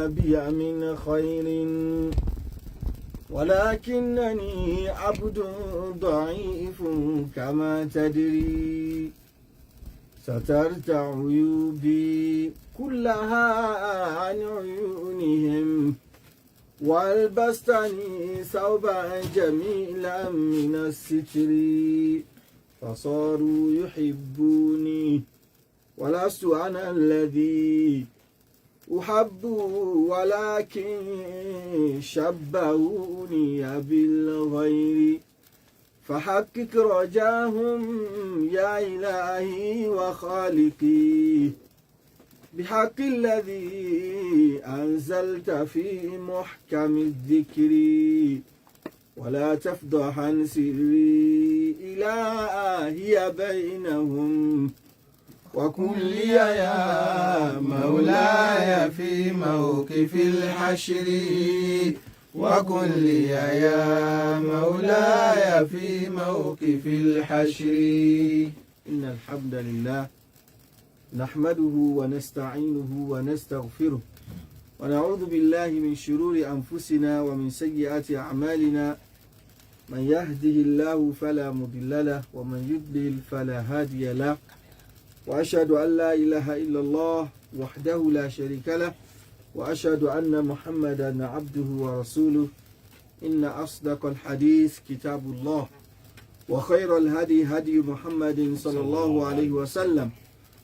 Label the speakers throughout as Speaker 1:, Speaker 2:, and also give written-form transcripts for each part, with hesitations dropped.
Speaker 1: بي من خير ولكنني عبد ضعيف كما تدري سترت عيوبي كلها عن عيونهم والبستني ثوبا جميلا من الستر فصاروا يحبوني ولست أنا الذي أحب ولكن شبهوني بالغير فحقق رجاهم يا إلهي وخالقي بحق الذي أنزلت في محكم الذكر ولا تفضح عن سري إلهي بينهم وكن لي يا مولاي في موقف الحشر وكن لي يا مولاي في موقف الحشر إن الحمد لله نحمده ونستعينه ونستغفره ونعوذ بالله من شرور أنفسنا ومن سيئات أعمالنا من يهده الله فلا مضل له ومن يضلل فلا هادي له وأشهد أن لا إله إلا الله وحده لا شريك له وأشهد أن محمدا عبده ورسوله إن أصدق الحديث كتاب الله وخير الهدي هدي محمد صلى الله عليه وسلم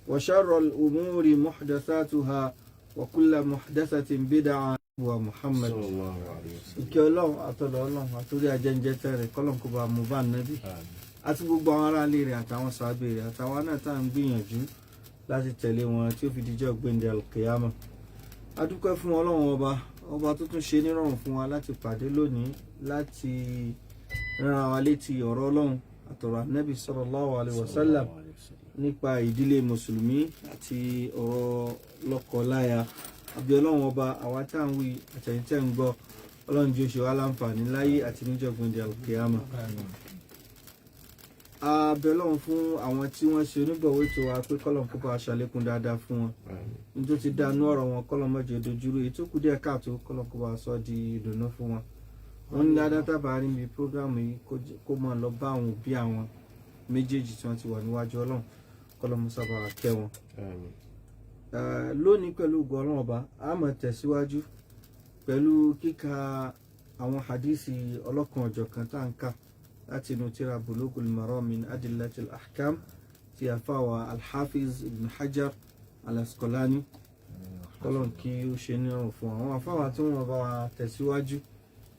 Speaker 1: وشر الأمور محدثاتها وكل محدثة بدعة ومحمد صلى الله عليه وسلم كلام أطلع الله أطلع جنجتر كلام كبار مبان نبي àti gbogbo àwọn ará ilé rẹ̀ àtàwọn sàábé rẹ̀ àtàwọn náà tá à ń gbìyànjú láti tẹ̀lé wọn tí ó fi dijọ́ gbẹ̀ndẹ̀ alkiyama. A dúpẹ́ fún Ọlọ́run ọba tó tún ṣe nírọ̀rùn fún wa láti pàdé lónìí láti rán wa létí ọ̀rọ̀ Ọlọ́run àtọ̀rọ̀ Ànábì sallallahu alaihi wasallam nípa ìdílé mùsùlùmí àti ọ̀rọ̀ lọ́kọláya. Àbí Ọlọ́run ọba àwa tá à ń wí àtẹ̀yìntẹ̀ ń gbọ́ Ọlọ́run jẹ́ ó ṣe wá láǹfààní láyé àti níjọ́ gbẹ̀ndẹ̀ alkiyama. A bẹ̀ Ọlọ́run fún àwọn tí wọ́n ṣe onígbọ̀wọ́ ètò wa pé kọ́lọ̀ kó bá ṣàlékún dáadáa fún wọn ní tó ti dánú ọ̀rọ̀ wọn kọ́lọ̀ mọ́jọ dojúrú èyí tó kù díẹ̀ káàtó kọ́lọ̀ kó bá sọ di ìdùnnú fún wọn. Wọ́n ní dáadáa tábà rí mi prógrámù yìí kó máa lọ bá àwọn òbí àwọn méjèèjì tí wọ́n ti wà níwájú Ọlọ́run kọ́lọ̀ mọ́ sábà kẹ́ wọn. Lónìí pẹ̀lú ògo Ọlọ́run ọba a máa tẹ̀síwájú pẹ̀lú kíka àwọn hadisi ọlọ́kan ọ̀jọ̀kan tá à ń kà láti inú tírà Bulughul Maram min Adillatil Ahkam tí àfáwà Al-Hafiz Ibn Hajar Al-Asqalani kọ́lọ̀ kí ó ṣe ní ọ̀rùn fún àwọn àfáwà tí wọ́n bá wa tẹ̀síwájú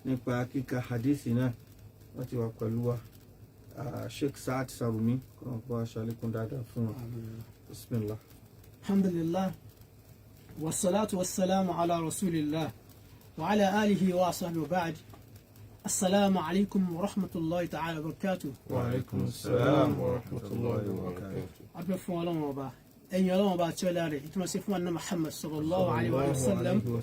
Speaker 1: nípa kíka hadisi náà wọ́n ti wà pẹ̀lú wa Sheikh Saad Sarumi kọ́lọ̀ bá wa ṣàlékún dáadáa fún wọn. Bismillah.
Speaker 2: Alhamdulillah wassalatu wassalamu ala rasulillah wa ala alihi wa sahbihi wa ba'd. السلام عليكم ورحمة الله تعالى وبركاته.
Speaker 1: وعليكم السلام ورحمة الله وبركاته.
Speaker 2: أبدا فون الله وبا أن يرون با تولاري يتمسفون أن محمد صلى الله عليه وسلم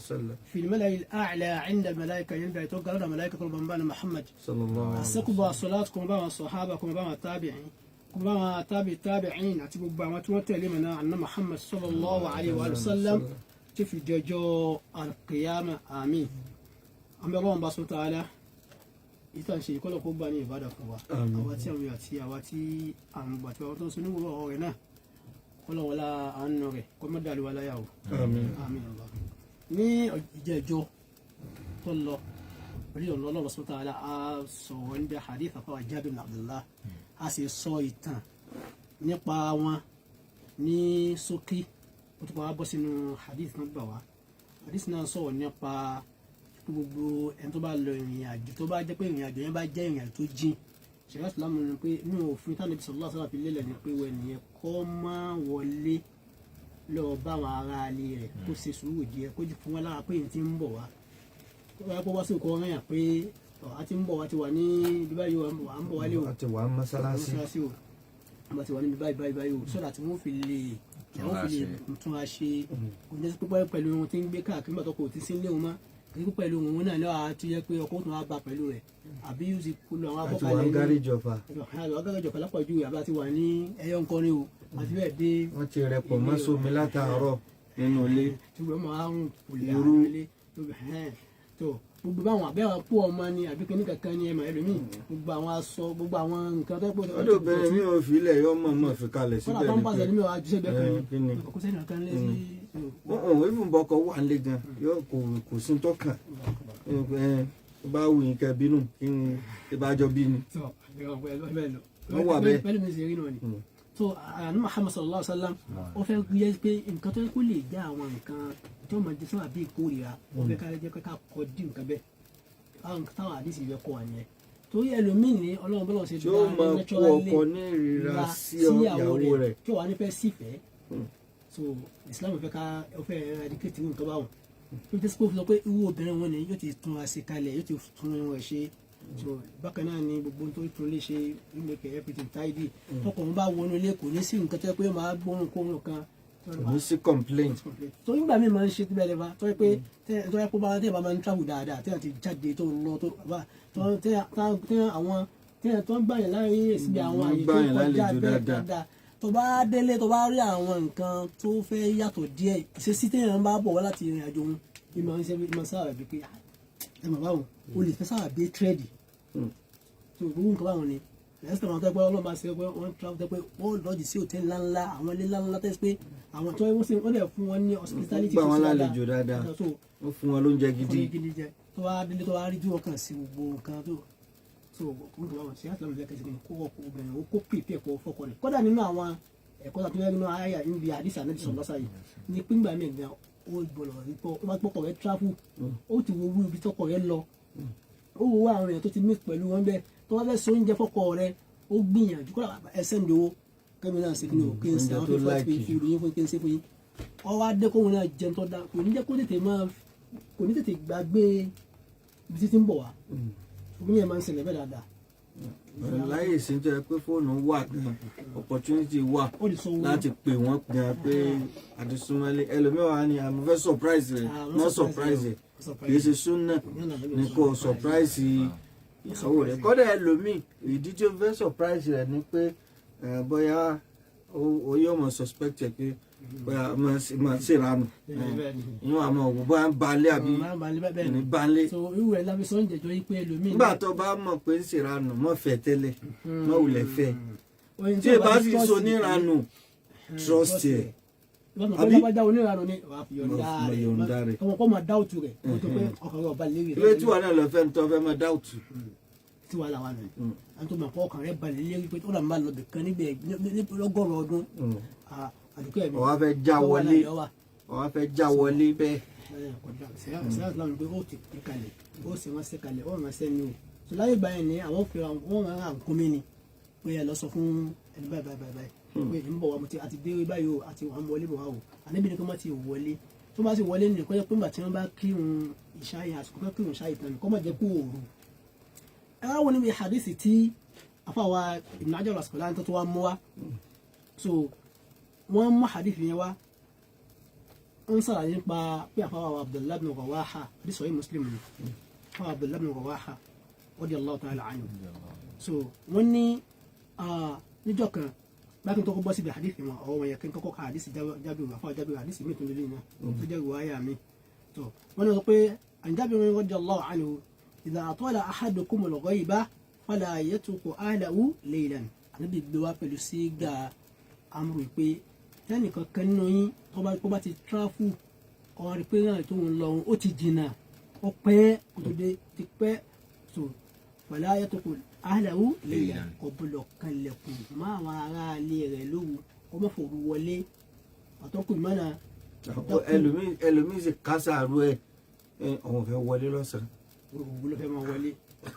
Speaker 2: في الملأ الأعلى عند الملائكة ينبع يتوقع ملائكة ربنا محمد صلى الله عليه وسلم. أسكبوا صلاتكم بما الصحابة بما التابعين بما التابعين أتبوا بما توتر لمنا أن محمد صلى الله عليه وسلم في جوجو القيامة آمين. أما الله سبحانه وتعالى ìtàn ṣe ìkọlọ̀ kó gbà ní ìbádà fún wa àwa tí àwọn àti àwa tí àwọn gbàtí àwọn tó ń sunú wọ́n ọ̀rẹ́ náà kọlọ̀wọ́lá àánú rẹ̀ kó mọ́ dàlú wa láyàwó àmín Allah. Ní ìjẹ́jọ́ tó lọ orí ọ̀nà Ọlọ́run subhanahu wa ta'ala a sọ̀rọ̀ níbi hadith àfáwà Jabir bin Abdullah a sì sọ ìtàn nípa wọn ní ṣókí ó tó wá bọ́ sínú hadith náà gbà wá hadith náà sọ̀rọ̀ nípa gbogbo ẹni tó bá lọ ìrìn àjò tó bá jẹ́ pé ìrìn àjò yẹn bá jẹ́ ìrìn àjò tó jìn ṣẹlẹ ìsìlámù ni pé inú òfin tí Ànábì sallallahu alaihi wasallam fi lélẹ̀ ni pé wẹ́n nìyẹn kọ́ máa wọlé lọ bá àwọn ará ilé rẹ̀ kó ṣe sùúrù díẹ̀ kó jù fún wọn lára pé èyí ti ń bọ̀ wá kó bá pọ́ wá sí ìkọ́ ọ̀rẹ́yàn pé a ti ń bọ̀ wá ti wà ní ibi báyìí wà ń bọ̀ wálé o
Speaker 1: àti wà ń mọ́sálásí
Speaker 2: o wọ́n ti wà ní ibi báyìí o sọ́dà tí wọ́n fi lè tún a ṣe kò ní pípẹ́ pẹ̀lú ohun tí ń gbé káàkiri mọ́tò kò ti sí ilé wọn mọ́ kíkú pẹ̀lú òun náà lọ́wọ́ àti yẹ pé ọkọ̀ tó wá bá pẹ̀lú rẹ̀ àbí yóò ti kú lọ àwọn abọ́kálẹ̀
Speaker 1: àti wà ń gárí ìjọba
Speaker 2: lápọ̀jù àbá ti wà ní ẹyọ nǹkan ní o àti bẹ́ẹ̀ dé.
Speaker 1: wọ́n ti rẹpọ̀ mọ́ sómi látàárọ̀. nínú ilé.
Speaker 2: ṣùgbọ́n mo máa ń kùlẹ̀ àwọn ilé tó gbogbo báwọn àbẹ́wò pọ̀ ọmọ ni àbí kíní kankan ni ẹ̀mọ̀ ẹlòmíì gbogbo àwọn aṣọ gbogbo àwọn nǹkan tó pọ̀.
Speaker 1: ọdún obìnrin mi ò fi ilẹ̀ yọ mọ̀ fi kalẹ̀ síbẹ̀
Speaker 2: ní pé kọ́lá pàmpásẹ̀ ni mi ò àjùṣe bẹ́ẹ̀ kan ni kò sẹ́ni kan lé sí.
Speaker 1: even bọ́kọ̀ wà ń lé gan kò sí tọ́kàn bá wù yín kẹ́ bínú kí n bá jọ bí ni. wọ́n wà bẹ́ẹ̀.
Speaker 2: pẹ̀lú mi sì rí náà ni. so àná Muhammad sallallahu alaihi wa sallam ó fẹ́ yẹ pé nǹkan tó kó lè jẹ́ àwọn nǹkan tí wọ́n máa jẹ sábà bí ìkórìíra ó fẹ́ ká jẹ́ ká kọ́ dín nǹkan bẹ́ẹ̀ àwọn nǹkan táwọn àdìsí yẹ kọ́ wa nìyẹn torí ẹlòmíì ní ọlọ́run bọ́lá ṣe
Speaker 1: dá ní naturally sí ìyàwó rẹ̀
Speaker 2: tí wàá nífẹ̀ẹ́ sífẹ̀ẹ́ so Islam fẹ́ ká fẹ́ eradicate nǹkan báwọn tó ti sọ pé irú obìnrin wọn ni yóò ti tún wa ṣe kalẹ̀ yóò ti tún wọn ṣe so bákan náà ni gbogbo tó tún lè ṣe make everything tidy tọkọ wọn bá wọnú ilé kò ní sí nǹkan tó yẹ pé máa gbóhùn kóhùn kan
Speaker 1: kò ní sí complaint.
Speaker 2: so nígbà míì máa ń ṣe bẹ́ẹ̀ lẹ́ba tó yẹ pé tó yẹ kó bá tẹ̀ bá máa ń travel dáadáa tẹ̀ àti jáde tó lọ tó bá tẹ̀ àwọn tẹ̀ tó ń gbà yẹn láàyè síbi àwọn àyè tó kọjá bẹ́ẹ̀ dáadáa tó bá délé tó bá rí àwọn nǹkan tó fẹ́ yàtọ̀ díẹ̀ ṣe sí téèyàn bá bọ̀ wá láti ìrìn àjò wọn ìmọ̀ ń ṣe ìmọ̀ sábà bíi pé ẹ mọ̀ báwọn o lè fẹ́ sábà bíi tírẹ́dì tó gbogbo nǹkan báwọn ni lẹ́sìn àwọn tó gbọ́ ọlọ́run bá ṣe pé wọ́n travel tó pé wọ́n lọ́ọ̀dì sí hòtẹ́ẹ̀lì ńláńlá àwọn ilé ńláńlá tẹ́sí pé àwọn tó wọ́n lè fún wọn ní hospitality
Speaker 1: gbà wọn lálejò dáadáa wọ́n fún wọn lóúnjẹ gidi
Speaker 2: jẹ tó wá délé tó wá rí bí wọ́n kàn sí gbogbo nǹkan tó gbogbo àwọn ṣe àtìlẹ́yìn fẹ́ kẹsì kó ọkọ̀ obìnrin ó kó pèpè ẹ̀kọ́ fọ́kọ rẹ̀ kódà nínú àwọn ẹ̀kọ́ tó yẹ nínú àyà níbi àdìsá náà ti sọ̀rọ̀ lọ́sàáyé ní pínpín àmì ẹ̀gbẹ́ ó gbọ́dọ̀ rí pọ́ ó bá pọ́kọ̀ rẹ̀ travel ó ti wo owó ibi tọkọ rẹ̀ lọ ó wo àwọn èèyàn tó ti mix pẹ̀lú wọn bẹ́ẹ̀ tó wá fẹ́ so oúnjẹ fọ́kọ rẹ̀ ó gbìyànjú kó ẹsẹ̀ ń dowó kẹ́mi náà ṣe kí ni o kí n ṣe àwọn fífọ́ ti fi ìròyìn fún kí n ṣe fún yín ọwọ́ adé kóhun náà jẹun tó dáa kò ní jẹ́ kó tètè gbàgbé ibi títí ń bọ̀ wá òun yẹn máa ń ṣẹlẹ̀ bẹ́ẹ̀ dáadáa.
Speaker 1: láyé ìsìnjẹ pé fóònù wà gan opportunity wà láti pè wọ́n gan pé àdìsúnmọ́lé ẹlòmíràn ni àmọ́ fẹ́ surprise rẹ̀ wọ́n surprise rẹ̀ kì í ṣe súnà ní kò surprise ìyàwó rẹ̀ kọ́dà ẹlòmíì ìdí tí ó fẹ́ surprise rẹ̀ ni pé bóyá ó yóò mọ̀ suspect ẹ̀ pé bóyá máa ṣèrànù ìyẹn àmọ́ òwò bóyá ń balẹ̀ àbí ní balẹ̀. nígbà tó bá mọ̀ pé ń ṣèrànù mọ̀ fẹ́ tẹ́lẹ̀ mọ̀ wulẹ̀ fẹ́ tí ì bá sì so níranù trust ẹ̀
Speaker 2: àbí onírànù ni
Speaker 1: yọ̀ǹda rẹ̀
Speaker 2: ọmọ kọ́ máa dáwùtù rẹ̀ tó pé ọkàn rẹ̀ ọba lérí rẹ̀.
Speaker 1: ilé tí wàá náà lọ fẹ́ tó fẹ́ máa dáwùtù.
Speaker 2: tí wàá làwọn rẹ̀ àwọn tó máa kọ́ ọkàn rẹ̀ balẹ̀ lérí pé ó dà máa lọ bìkan níbẹ̀ lọ́gọ́rùn ọdún àdúgbò ẹ̀mí.
Speaker 1: ọ̀wá fẹ́ já wọlé bẹ́ẹ̀.
Speaker 2: sẹ́yà ìsìlámù pé ó ti pè kalẹ̀ ó sì wọ́n ṣe kalẹ̀ ó rán sẹ́ni o tó láyé ìgbà yẹn ni àwọn fi wọ́n rán àǹkómi ni pé ẹ lọ sọ fún ẹni báyìí pé ń bọ̀ wá mo ti àti dé báyìí o àti wà ń wọlé bọ̀ wá o àníbi ni kí wọ́n ti wọlé tó bá sì wọlé nìyẹn kọ́ jẹ́ pé nígbà tí wọ́n bá kírun ìṣáyé àsìkò kan kírun ìṣáyé tán kọ́ máa jẹ́ kó òru. ẹ wá wọ níbi hadisi tí afáwa Ibn Hajar al-Asqalani tó wá mú wa so wọ́n mú hadisi yẹn wá ń sọ̀rọ̀ nípa pé afáwa Abdullah ibn Rawaha bí sọ̀rọ̀ Muslim ni afáwa Abdullah ibn Rawaha radiyallahu ta'ala anhu so wọ́n ní níjọ́ kan bákin tó kọ́ bọ́ síbi àdìsí wọn ọ̀wọ́ yẹn kí n kọ́kọ́ ka àdìsí Jábìrù àfọwọ́ Jábìrù àdìsí mi tó lé lẹ́yìn náà tó jẹ́ ìwà ayà mi tó wọ́n ní sọ pé an Jábìrù radiyallahu anhu idha atala ahadukum al-ghayba fala yatruku ahlahu laylan ànábì gbé wá pẹ̀lú sígà amúrò pé tẹ́nìkan kan nínú yín tó bá ti tráfù ọ̀rọ̀ rí pé náà tó ń lọ ó ti jìnnà ó pẹ́ kó tó dé ti pẹ́ tó fala yatruku ahlahu laylan kò bọ̀lọ̀ kanlẹ̀kùn máa àwọn ará ilé rẹ̀ lóru kó má fòru wọlé àtọ́kùn mọ́nà.
Speaker 1: ẹlòmíì sì kásá àrú ẹ ọ̀hún fẹ́ wọlé lọ́sàn-án.
Speaker 2: òwú ló fẹ́ máa wọlé.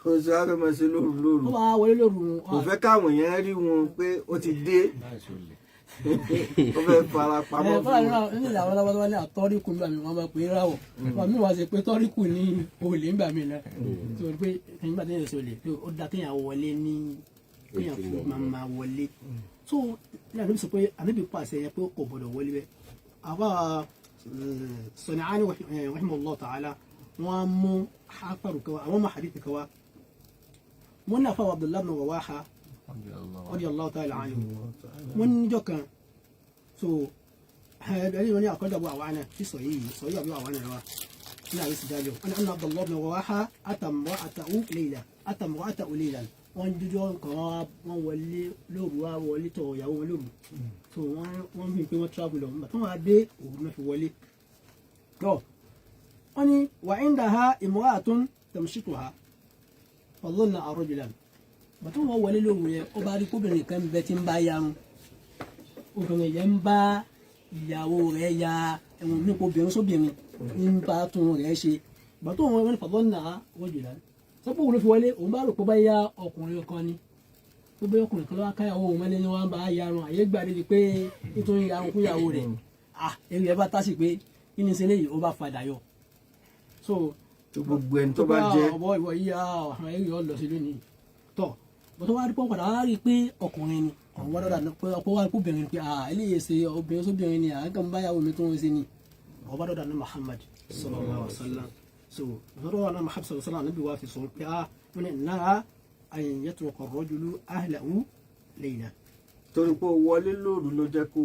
Speaker 1: ó sì á fẹ́ máa ṣe lóru.
Speaker 2: ó máa wọlé lóru.
Speaker 1: kò fẹ́ káwọn èèyàn rí wọn pé ó ti dé. ó fẹ́ fara pamọ́ fún wọn.
Speaker 2: ní ìlànà ọlọ́wọ́ wọlé àtọ́ríkù nígbà mi wọ́n máa pè é ráwọ̀ wọ́n mi wá sí pé tọ́ríkù ní olè nígbà mi náà tó pé nígbà tí yẹn sọ lè ó dá kéèyàn wọlé ní kéèyàn fún máa wọlé tó ní àdébí sọ pé àdébí pàṣẹ yẹn pé kò gbọdọ̀ wọlé bẹ́ẹ̀ àwa San'ani rahimahullah ta'ala wọ́n mú hafaru kawa àwọn mú hadith kawa wọ́n ní àfáwọ̀ Abdullah ibn Rawaha radiyallahu ta'ala anhu wọ́n níjọ́ kan so دليل وني أقول أبو عوانة في صحيح أبو عوانة روا لا يستجابه أن عبد الله بن رواحة أتى امرأته ليلا wọ́n dúdú kan wọ́n wọlé lóru wá wọlé tọ̀ ìyàwó wọn lóru so wọ́n fi pé wọ́n travel lọ nígbà tí wọ́n á dé òru náà fi wọlé tọ́ wọ́n ní wà indaha imra'atun tamshituha fadhanna rajulan bàtí wọ́n wọlé lóru yẹn ó bá rí kóbìnrin kan bẹ tí ń bá yarun obìnrin yẹn ń bá ìyàwó rẹ̀ ya ẹ̀wọ̀n nípa obìnrin sóbìnrin ń bá tún rẹ̀ ṣe bàtí wọ́n wọlé fadhanna rajulan sọ́pọ̀ òun ló fi wọlé òun bá rò pé bá yá ọkùnrin kan ni tó bẹ́ ọkùnrin kan lọ́wọ́ káyàwó òun mẹ́lẹ́ ni wọ́n bá yarun àyè gbà débi pé nítorí yarun kún ìyàwó rẹ̀ èrè ẹ bá tásì pé kí ni ṣẹlẹ̀ yìí ó bá padà yọ. so
Speaker 1: gbogbo ẹni tó bá jẹ́
Speaker 2: ọ̀bọ ìwọ yìí àwọn èrè ọ lọ sí lónìí tọ̀ bó tó wá rí pọ́n padà wá rí pé ọkùnrin ni ọ̀hún wá dọ́dà pé ọ̀pọ̀ wá rí kóbìnrin pé eléyìí ṣe obìnrin sóbìnrin ni àákàn báyàwó mi tó ń ṣe ni ọba dọ́dà ní Muhammad sallallahu alaihi wasallam so lọ́dọ̀ náà Muhammad sallallahu alaihi wasallam níbi wá fi sọ pé wọ́n ní náà an yatruka ar-rajulu ahlahu layla.
Speaker 1: torí pé wọlé lóru ló jẹ́ kó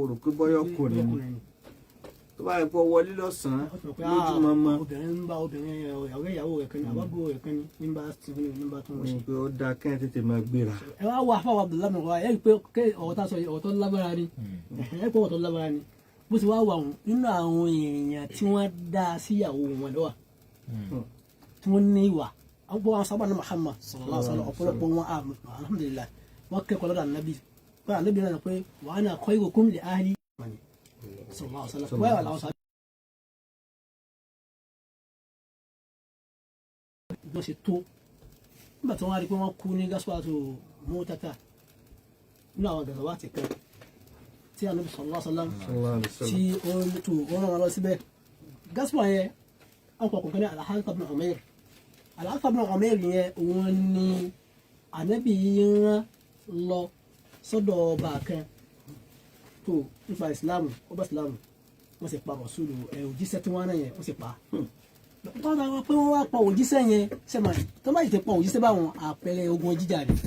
Speaker 1: rò pé bọ́yọ̀ ọkùnrin ni tó bá yẹ pé wọlé lọ́sàn-án lójúmọ́ mọ́.
Speaker 2: obìnrin ń bá obìnrin ìyàwó rẹ̀ kan ní àbábọ̀ rẹ̀ kan ní nígbà tí wọ́n bá tún wọ́n ṣe.
Speaker 1: pé ó dáa kẹ́hìn tètè máa gbéra.
Speaker 2: ẹ wá wà fáwọn Abdullahi mi wá ẹ rí i pé ọ̀rọ̀ tá a sọ yìí ọ̀rọ̀ tó lágbára ni ẹ pé ọ̀rọ̀ tó lágbára ni bó ti wá wà wọn nínú àwọn èèyàn tí wọ́n dá síyàwó wọn lọ́wọ́ tí wọ́n ní ìwà àwọn àwọn sábà ní Muhammad sallallahu alaihi wasallam ọ̀pọ̀lọpọ̀ wọn alhamdulillah wọ́n kẹ́kọ̀ọ́ lọ́dọ̀ ànábì pé ànábì náà pé wa ana khayrukum li ahli sallallahu alaihi wasallam wáyà làwọn sábà wọ́n ṣe tó nígbà tí wọ́n rí pé wọ́n kú ní gásùwàtò Mu'tata nínú àwọn gàzà wá ti kẹ́ tí ànábì sallallahu alaihi wasallam tí ó ń tó wọ́n rán wọn lọ síbẹ̀ gásùwà yẹn ọkọ̀ kọ̀ọ̀kan ní Al-Harith ibn Umayr Al-Harith ibn Umayr yẹn òun ni ànábì rán lọ sọ́dọ̀ ọba kan tó nípa ìsìláàmù ọba ìsìláàmù wọ́n sì pa Rasulu òjíṣẹ́ tí wọ́n rán yẹn wọ́n sì pa wọ́n bá wọn pé wọ́n wá pa òjíṣẹ́ yẹn sẹ́mà tó bá yìí ti pa òjíṣẹ́ báwọn àpẹẹrẹ ogun jíjà rẹ̀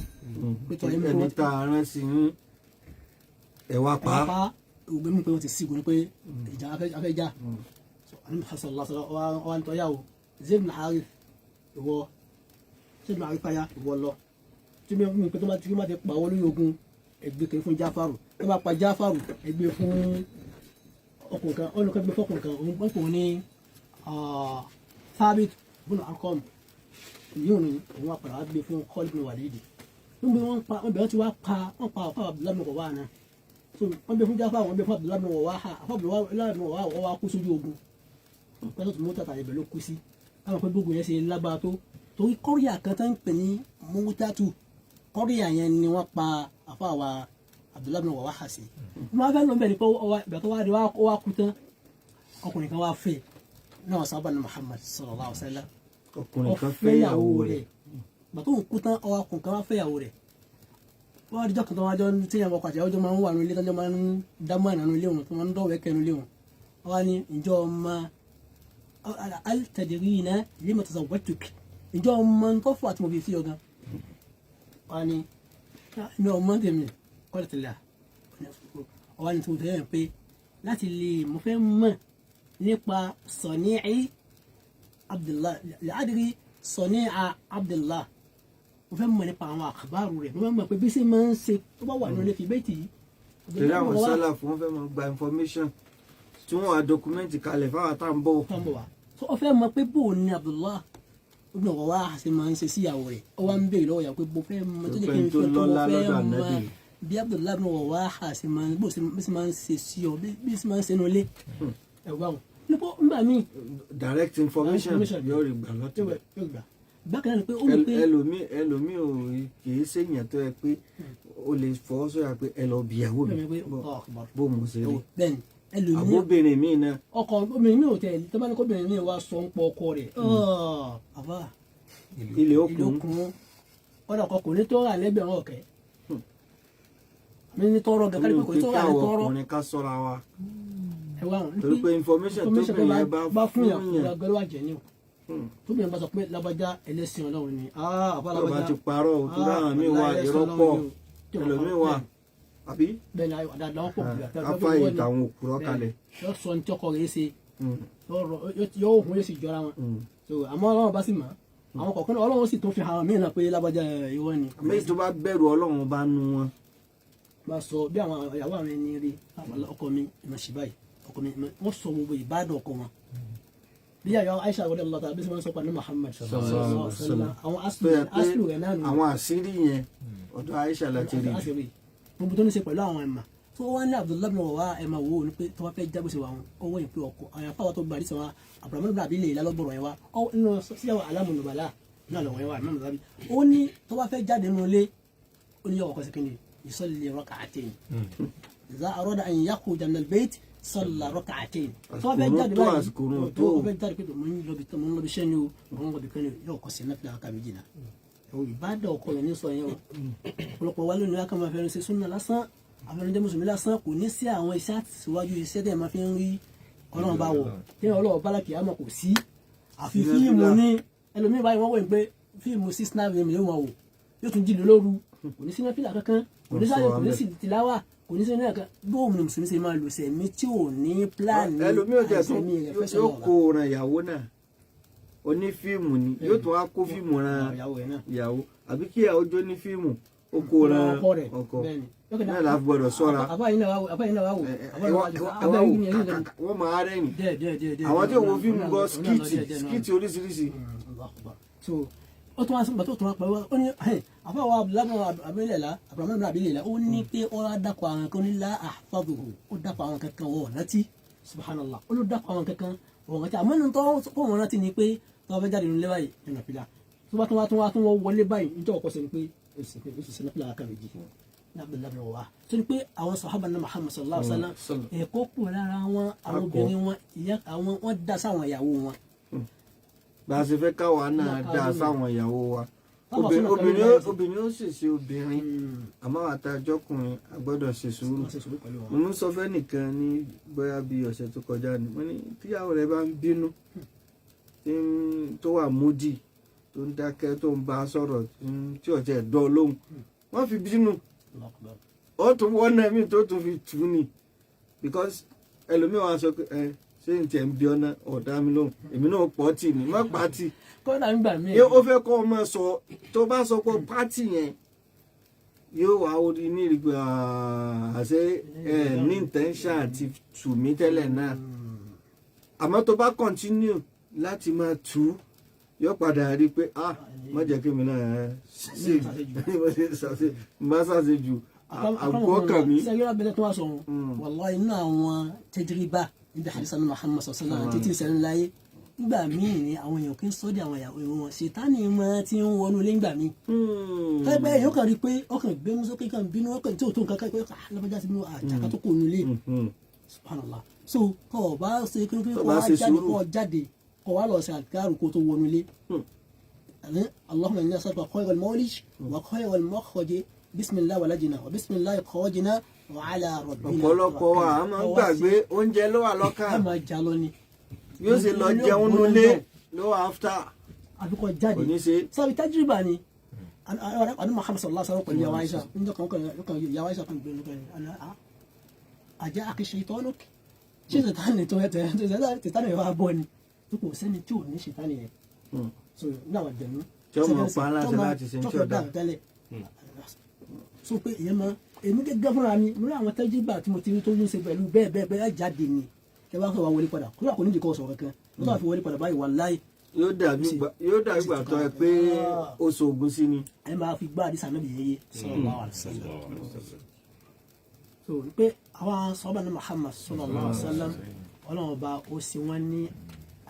Speaker 1: ẹni tá a rán sí ní ẹ̀wà pa
Speaker 2: ògbé mú pé wọ́n ti sígun pé ìjà afẹ́jà àní hasan lásán ọwọ́ nítorí yàwó Zayd bin Harith ìwọ Zayd bin Harith fàyà ìwọ lọ tí mi mú pé tó bá ti pa wọ́n lórí ogun ẹgbẹ́ kan fún Jáfàrù tó bá pa Jáfàrù ẹgbẹ́ fún ọkùnrin kan ọlọ́kọ̀ ẹgbẹ́ fọkùnrin kan òun pọ̀ ní Thabit bin Arqam yóò ní òun wá padà wá gbé fún Khalid bin Walid nígbà wọ́n bẹ̀rẹ̀ tí wọ́n pa ọ̀fà Abdullahi bin Rawaha náà so wọ́n bẹ fún Jáfàrù wọ́n bẹ fún Abdullahi bin Rawaha àfà Abdullahi bin Rawaha wọ́n wá kú sójú ogun pẹ́sọ́ tó Mu'tata ibẹ̀ ló kú sí àwọn pé gbogbo yẹn ṣe lágbára tó torí kọ́ríà kan tó ń pè ní Mu'tatu kọ́ríà yẹn ni wọ́n pa àfà wa Abdullahi bin Rawaha sí wọ́n fẹ́ lọ́nbẹ̀ ní pé ìgbà tó wá di wá kú tán ọkùnrin kan wá fẹ́ náà sábà ní Muhammad sallallahu alaihi wasallam
Speaker 1: ọkùnrin kan fẹ́yàwó rẹ̀
Speaker 2: ìgbà tó ń kú tán ọkùnrin kan wá fẹ́yàwó rẹ̀ wọ́n á di jọ́kàn tó wá jọ tí yẹn ọkọ̀ àti ọjọ́ máa ń wà nílé tọ́jọ́ máa ń dámọ̀ ìnànú ilé wọn tó máa ń dọ̀wẹ́ kẹnu ilé wọn wọ́n á ní ìjọ ọmọ al-tadrina lima tazawwajtuk ìjọ ọmọ tó fọ́ àti mo fi fi ọgán wọ́n á ní ní ọmọ tèmi kọ́lẹ̀tìlá wọ́n á ní tó tẹ́yẹ̀ pé láti lè mo fẹ́ mọ̀ nípa sọ̀níì Abdullah làádìrí sọ̀níì Abdullah mo fẹ́ mọ̀ nípa àwọn àkàbárù rẹ̀ mo fẹ́ mọ̀ pé bí sí máa ń ṣe tó bá wà nínú ilé fi bẹ́ẹ̀ tì í.
Speaker 1: torí àwọn sálà fún wọn fẹ́ mọ̀ gba information tí wọ́n wá dọkumẹ́ntì kalẹ̀ fáwọn tá à ń bọ̀.
Speaker 2: so ó fẹ́ mọ̀ pé bó o ní Abdullah ibn Rawaha ṣe máa ń ṣe síyàwó rẹ̀ ó wá ń béèrè lọ́wọ́ yà pé bó fẹ́ mọ̀ tó jẹ́ kí n fẹ́ tó wọ́n fẹ́ mọ̀ bí Abdullah ibn Rawaha ṣe máa ń ṣe sí ọ bí ṣe máa ń ṣe nínú ilé ẹ̀wá o nípa nígbà míì.
Speaker 1: direct information yóò rí gbà lọ́tọ̀
Speaker 2: bákan náà ni pé ó ní pé
Speaker 1: ẹlòmíì ò kì í ṣèyàn tó yẹ pé ó lè fọwọ́ sọ́yà pé ẹ lọ bí ìyàwó mi bó mo ṣe rí
Speaker 2: bẹ́ẹ̀ni ẹlòmíì
Speaker 1: àbóbìnrin mi náà.
Speaker 2: ọkọ obìnrin mi ò tẹ tó bá ní kóbìnrin mi wá sọ ń pọ ọkọ rẹ̀ àbá
Speaker 1: ilé okùn
Speaker 2: ọ̀dà ọkọ kò ní tó rà lẹ́gbẹ̀rún ọ̀kẹ́ mi ní tọrọ gàkàrí pé kò ní tó rà ní tọrọ.
Speaker 1: ọkùnrin ká sọ́ra wa
Speaker 2: ẹwà wọn
Speaker 1: torí pé information tó bìnrin yẹn
Speaker 2: bá fún yàn gbẹrẹ wà jẹ ní o tó bìnrin bá sọ pé lábàjá ẹlẹ́sìn Ọlọ́run ni àbá
Speaker 1: lábàjá tó bá ti parọ́ tó dáhùn mí wà irọ́ pọ̀ ẹlòmíì wà àbí
Speaker 2: bẹ́ẹ̀ ni àdáadáa wọn pọ̀
Speaker 1: afáyè tàwọn òkúrọ̀ kalẹ̀
Speaker 2: yóò sọ ní tí ọkọ rẹ̀ ṣe yóò hun yóò sì jọra wọn so àmọ́ Ọlọ́run bá sì mọ̀ àwọn kọ̀ọ̀kan Ọlọ́run sì tó fi hàn mí náà pé lágbájá ìwọ ni.
Speaker 1: àmì tó bá bẹ̀rù Ọlọ́run bá nu wọn.
Speaker 2: bá sọ bí àwọn ìyàwó àwọn ẹni rí ọkọ mi ìmọ̀ sí báyìí ọkọ mi wọ́n sọ gbogbo ìbádọ̀ ọkọ wọn bí àyàwó Aisha radiyallahu ta'ala bí wọ́n sọ pàdé Muhammad sallallahu alaihi wasallam àwọn aslu rẹ̀ náà nù.
Speaker 1: àwọn àṣírí yẹn ọ̀dọ̀ Aisha láti rí
Speaker 2: gbogbo tó ní ṣe pẹ̀lú àwọn ẹ̀mà tó wọ́n ní Abdullahi bin Rawa ẹ̀mà wo ni pé tó wọ́n fẹ́ jágbèsè wa owó ìpè ọkọ̀ àwọn afáwọ́ tó gbàdí sọ wa Abdurrahman bin Abi Layla lọ́gbọ̀rọ̀ yẹn wa nínú síyàwó Alamun Nubala náà lọ́wọ́ yẹn wa Imam Zahabi ó ní tó wọ́n fẹ́ jáde nínú ilé ó ní yọ ọkọ̀ sẹ́kìnì yusalli rak'atayn idha arada an yakhruja min al-bayt salla rak'atayn tó wọ́n fẹ́ jáde báyìí tó wọ́n fẹ́ jáde pé mo ń lọ bí sẹ́ni o mo ń lọ bí kẹ́ni yọ ọkọ̀ sí náfìlà ká méjì náà ìbádọ̀ ọkọ yẹn ní sọ yẹn o ọ̀pọ̀lọpọ̀ wa lónìí aka máa fẹ́ràn ṣe súnà lásán àfẹnudẹ́ mùsùlùmí lásán kò ní sí àwọn iṣẹ́ àtìsíwájú iṣẹ́ tẹ̀ máa fi ń rí Ọlọ́run bá wọ̀ tí Ọlọ́run bá lákì àmọ́ kò sí àfi fíìmù ní ẹlòmíì báyìí wọ́n wọ̀ pé fíìmù 6-9 yóò máa wò yóò tún jìnnà lóru kò ní sí náfìlà kankan kò ní sáré kò ní sí tìláwà kò ní sí náà kan bóun ni mùsùlùmí ṣe máa lò sẹ̀mí tí ò ní pílánì
Speaker 1: àìsẹ̀mí rẹ̀ fẹ́ yóò kó ran ìyàwó náà onífíìmù ni yóò tún wá kó fíìmù ran ìyàwó àbí kí ìyàwó jó ní fíìmù ó kó ran ọkọ náà la gbọ́dọ̀ ṣọ́ra wọ́n máa rẹ́yìn àwọn tí òun fíìmù gbọ́ skiti oríṣiríṣi.
Speaker 2: ó tún wá sí ìgbàtí ó tún wá pẹ̀lú ó ní àfọwọ́ Abdurrahman bin Abi Layla ó ní pé ó dákọ̀ àwọn kan nílá ahfazuhu ó dákọ̀ àwọn kankan wọ̀ rántí subhanallah ó ló dákọ̀ àwọn kankan wọ̀ rántí àmọ́ nínú tó wọ́n rántí ni pé tó wọ́n fẹ́ jáde nílé báyìí nínú fìlà tó bá tún wọlé báyìí nítorí ọkọ̀ sẹ́ni pé oṣù sẹ́ni fìlà kan méjì ní Abdullahi bin Rawa tó ní pé àwọn sàhábà ní Muhammad sallallahu alaihi wasallam ẹ̀kọ́ pọ̀ lára wọn àwọn obìnrin wọn wọ́n dá sáwọn ìyàwó wọn.
Speaker 1: bá a ṣe fẹ́ káwa náà dá sáwọn ìyàwó wa obìnrin ó sì ṣe obìnrin àmọ́ àtàjọkùnrin a gbọ́dọ̀ ṣe sùúrù. mo ń sọ fẹ́ nìkan ní bóyá bíi ọ̀sẹ̀ tó kọjá ni mo ní tíyàwó rẹ̀ bá ń bínú tó wà múdì tó ń dákẹ́ tó ń bá sọ̀rọ̀ tí ọ̀jẹ̀ dọ́ lóhùn wọ́n fi bínú ó tún wọ́n náà mi tó tún fi tù ní because ẹlòmíràn sọ pé ṣé n tiẹ̀ ń bí ọ́nà ọ̀dá mi lóhùn èmi náà pọ̀ tì ní má pàtì
Speaker 2: kọ́ńtà ń gbà mí.
Speaker 1: ó fẹ́ kọ́ ọmọ sọ tó bá sọ pé pàtì yẹn yóò wá orí ní ìrìgbà àṣẹ ní intention àti tù mí tẹ́lẹ̀ náà àmọ́ tó bá continue láti máa tù ú yóò padà rí i pé má jẹ́ kí mi náà má ṣàṣejù àgbọ̀kàn mi.
Speaker 2: sẹ́yìn abẹ́lẹ́ tó wá sọ wallahi inú àwọn tẹ́jìrìbá níbi àdìsá ní Muhammad sallallahu alaihi wasallam títí ìṣẹ̀lẹ̀ láyé nígbà míì ni àwọn èèyàn kì í sọ́dí àwọn ìyàwó wọn ṣètánì máa ti ń wọnú ilé ńgbà míì. tẹ́gbẹ́ èèyàn kan rí i pé ọkàn gbẹ́mú sókè kan bínú ọkàn tí ò tó nǹkan kan pé lábàjá ti bínú àjàkà tó kò nu ilé subhanallah so kọ́ ọ bá ṣe kí kọ́ jáde kọ́ wá lọ sí àkàrù kó tó wọnú ilé. Allahumma inna nas'aluka khayral mawlij wa khayral makhraj bisimilahi walajina wa bisimilahi kọ́jìnà wa ala rabbina.
Speaker 1: ọ̀pọ̀lọpọ̀ wa a máa ń gbàgbé oúnjẹ ló wà lọ́kàn.
Speaker 2: a máa jà lọ ni.
Speaker 1: yóò sì lọ jẹun nulẹ̀ ló wà áfítà.
Speaker 2: àbíkọ jáde sábì tajiriba ni àdúgbò Muhammad sallallahu alaihi wasallam pẹ̀lú yàwá Aisha níjọ́ kan yàwá Aisha kan gbẹ̀rù kan àjẹ́ àkẹ́ṣe ìtọ́nùk ṣé ṣètánì tó yẹ ṣètánì yẹn wá bọ́ ni tó kò sẹ́ni tí ò ní ṣètánì yẹn. so ní àwọn àjẹmú.
Speaker 1: tí ọmọ pa aláṣẹ láti ṣe ní tí ọ̀dà.
Speaker 2: so pé ìyẹn máa èmi gẹ́gẹ́ fúnra mi mo rí àwọn tẹ́jìgbà tí mo ti rí tó ń ṣe pẹ̀lú bẹ́ẹ̀ jáde ni ẹ bá ń sọ̀rọ̀ wọlé padà kúrò àkóní ìdíkọ̀ sọ̀rọ̀ kankan ló bá fi wọlé padà báyìí wà láì.
Speaker 1: yóò dàbí ìgbà tó ẹ pé ó so oògùn sí ni.
Speaker 2: ẹ máa fi gbá àdìsá náà yẹyẹ sallallahu alaihi wasallam. so pé àwọn sọ́ọ́bà ní Muhammad sallallahu alaihi wasallam ọlọ́run ọba ó sì wọ́n ní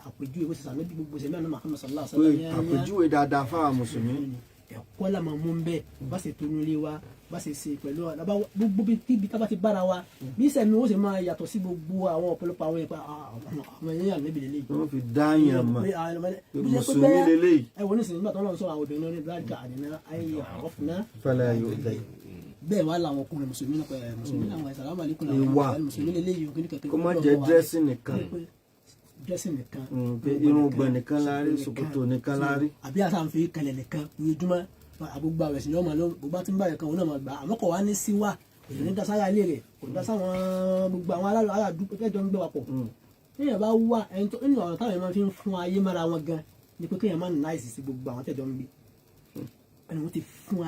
Speaker 2: àpèjúwe bó ṣe sàmì gbogbo ṣe náà Muhammad sallallahu alaihi wasallam.
Speaker 1: àpèjúwe dáadáa fáwọn mùsùlùmí.
Speaker 2: ẹ̀kọ́ la máa mú ń bẹ́ẹ̀ bá ṣe tó nílé wa bá ṣe ṣe pẹ̀lú gbogbo bíbí tá bá ti bára wa bí sẹ́mi ó sì máa yàtọ̀ sí gbogbo àwọn ọ̀pọ̀lọpọ̀ àwọn ẹ̀pà àwọn èèyàn níbi lélẹ̀ yìí.
Speaker 1: wọ́n fi dáyàn mọ̀ pé mùsùlùmí lélẹ̀ yìí.
Speaker 2: ẹ wọ́n ní sinimá tó ń lọ sọ àwọn obìnrin ní bíláàdì àdínà ayé ọ̀fúnná.
Speaker 1: fẹlẹ yóò dẹ.
Speaker 2: bẹ́ẹ̀ wá làwọn ọkùnrin mùsùlùmí náà pẹ̀lú mùsùlùmí làwọn ìsàlámù alaykum làwọn mùsùlùmí lélẹ̀ yìí òkè ní kẹ̀kẹ́.
Speaker 1: kó má jẹ dírẹ́sì nìkan.
Speaker 2: dírẹ́sì nìkan.
Speaker 1: irun gbọ̀n nìkan lárí ṣòkòtò nìkan lárí.
Speaker 2: àbí àtàǹfì kalẹ̀ nìkan ojoojúmọ́ àgbogbo àwẹ̀ sí ni wọ́n máa lọ bó bá ti ń báyìí kan òun náà máa gbà àmọ́ kò wá ní sí wà èyí ní dasára ilé rẹ̀ kò dá sáwọn gbogbo àwọn aládùúgbò tẹ́jọ́ ń gbé wa pọ̀ téèyàn bá wà ẹni tó nínú ọ̀rọ̀ táwọn èèyàn máa fi ń fún ayé mára wọn gan ni pé kéèyàn máa ń náìsì sí gbogbo àwọn tẹ́jọ́ ń gbé ẹni wọ́n ti fún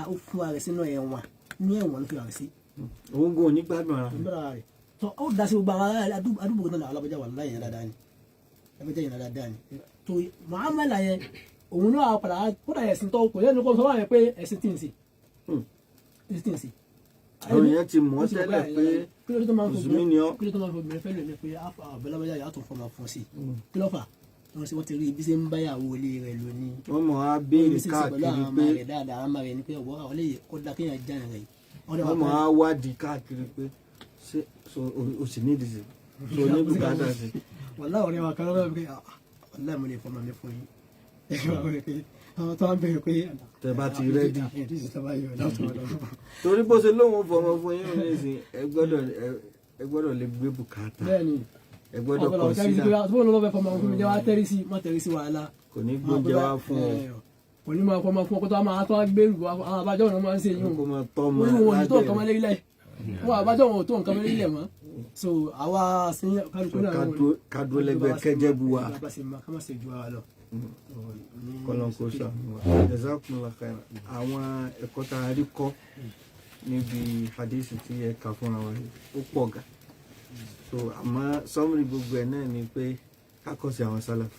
Speaker 2: wa rẹ̀ sínú ẹ̀wọ̀n ní ẹ̀wọ̀n ló fi rẹ̀ sí.
Speaker 1: òun gan ní gbádùn ara
Speaker 2: rẹ̀ tó ó dá sí gbogbo àwọn àdúgbò náà alábọ́jà wà láyé yẹn dáadáa ni alábọ́jà yẹn dáadáa ni tó muamala yẹn òun náà padà kódà ẹ̀sìn tó kò lẹ́nu kó sọ wáyé pé ẹ̀sìn tí ń sè
Speaker 1: àwọn èèyàn ti mọ̀ tẹ́lẹ̀ pé mùsùlùmí ni ọ́.
Speaker 2: kí ló tó máa ń fọ obìnrin fẹ́ lò ní pé àbẹ̀lábọ́jà yà á tún fọmọ fún sí kí ló fà wọ́n ti rí ibi tí ń báyàwó ilé rẹ̀ lónìí.
Speaker 1: wọ́n mọ̀ á béèrè káàkiri pé
Speaker 2: àmà rẹ̀ ni pé ọ̀wọ́ àwọn eléyìí kó dá kéèyàn já rẹ̀.
Speaker 1: wọ́n mọ̀ á wádìí káàkiri pé ṣé o sì ní ìdíje tó ní bùkátà sí.
Speaker 2: wàlá ọ̀rẹ́ wa kan lọ́wọ́ pé wàlá mo lè fọmọ mi fún yín. àwọn tó ń bẹ̀rẹ̀ pé
Speaker 1: tẹ bá ti rẹ́dì. torí bó ṣe lóun fọmọ fún yín ní ìsìn ẹ gbọ́dọ̀ lè gbé bùkátà. ẹ gbọ́dọ̀ kọ sí náà.
Speaker 2: tó ń lọ bẹ fọmọ fún mi jẹ́ wá tẹ́rí sí má tẹ́rí sí wàhálà.
Speaker 1: kò ní gbóúnjẹ wá fún ọ.
Speaker 2: kò ní máa fọmọ fún ọkọ tó a máa tó a gbé ìlú àwọn àbájọ wọn máa ń ṣe yín.
Speaker 1: kó máa tọ́ ọmọ
Speaker 2: lábẹ́ wọn ò tó nǹkan mọ́lẹ́ ilẹ̀ wọn àbájọ wọn ò tó nǹkan mọ́lẹ́ ilẹ̀ mọ́. so àwa sin kálukú náà.
Speaker 1: kádúró lẹ́gbẹ̀ẹ́ kẹ́jẹ́ bu wa.
Speaker 2: ká má ṣe ju wa lọ.
Speaker 1: kọlọ́nkó sàmúwà jazakumullahu khairan. àwọn ẹ̀kọ́ tá a rí kọ́ níbi hadith tí ẹ kà fúnra wa ó pọ̀ ga. so àmọ́ sọ́mùrì gbogbo ẹ̀ náà ni pé ká kọ́ sí àwọn sálàf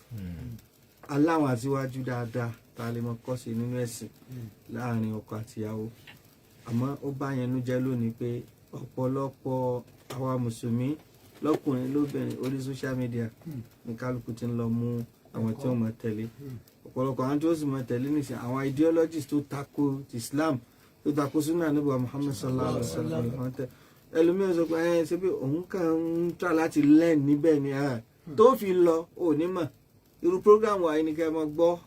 Speaker 1: aláwọn àtiwájú dáadáa tá a lè mọ kọ́ sí nínú ẹ̀sìn láàrin ọkọ àtìyàwó. àmọ́ ó bá yẹn nú jẹ́ lónìí pé ọ̀pọ̀lọpọ̀ àwa mùsùlùmí lọ́kùnrin lóbìnrin orí social media ní kálukú ti ń lọ mú àwọn tí wọ́n máa tẹ̀lé. ọ̀pọ̀lọpọ̀ àwọn tí wọ́n sì máa tẹ̀lé nìsín àwọn ideologies tó tako Islam tó tako sunna Ànábì wa Muhammad sallallahu alaihi wasallam ẹlòmíràn sọ pé ṣé bí òun kàn ń tà láti learn níbẹ̀ ni tó fi lọ òní mọ̀ irú program wa ni kẹ́ ẹ máa gbọ́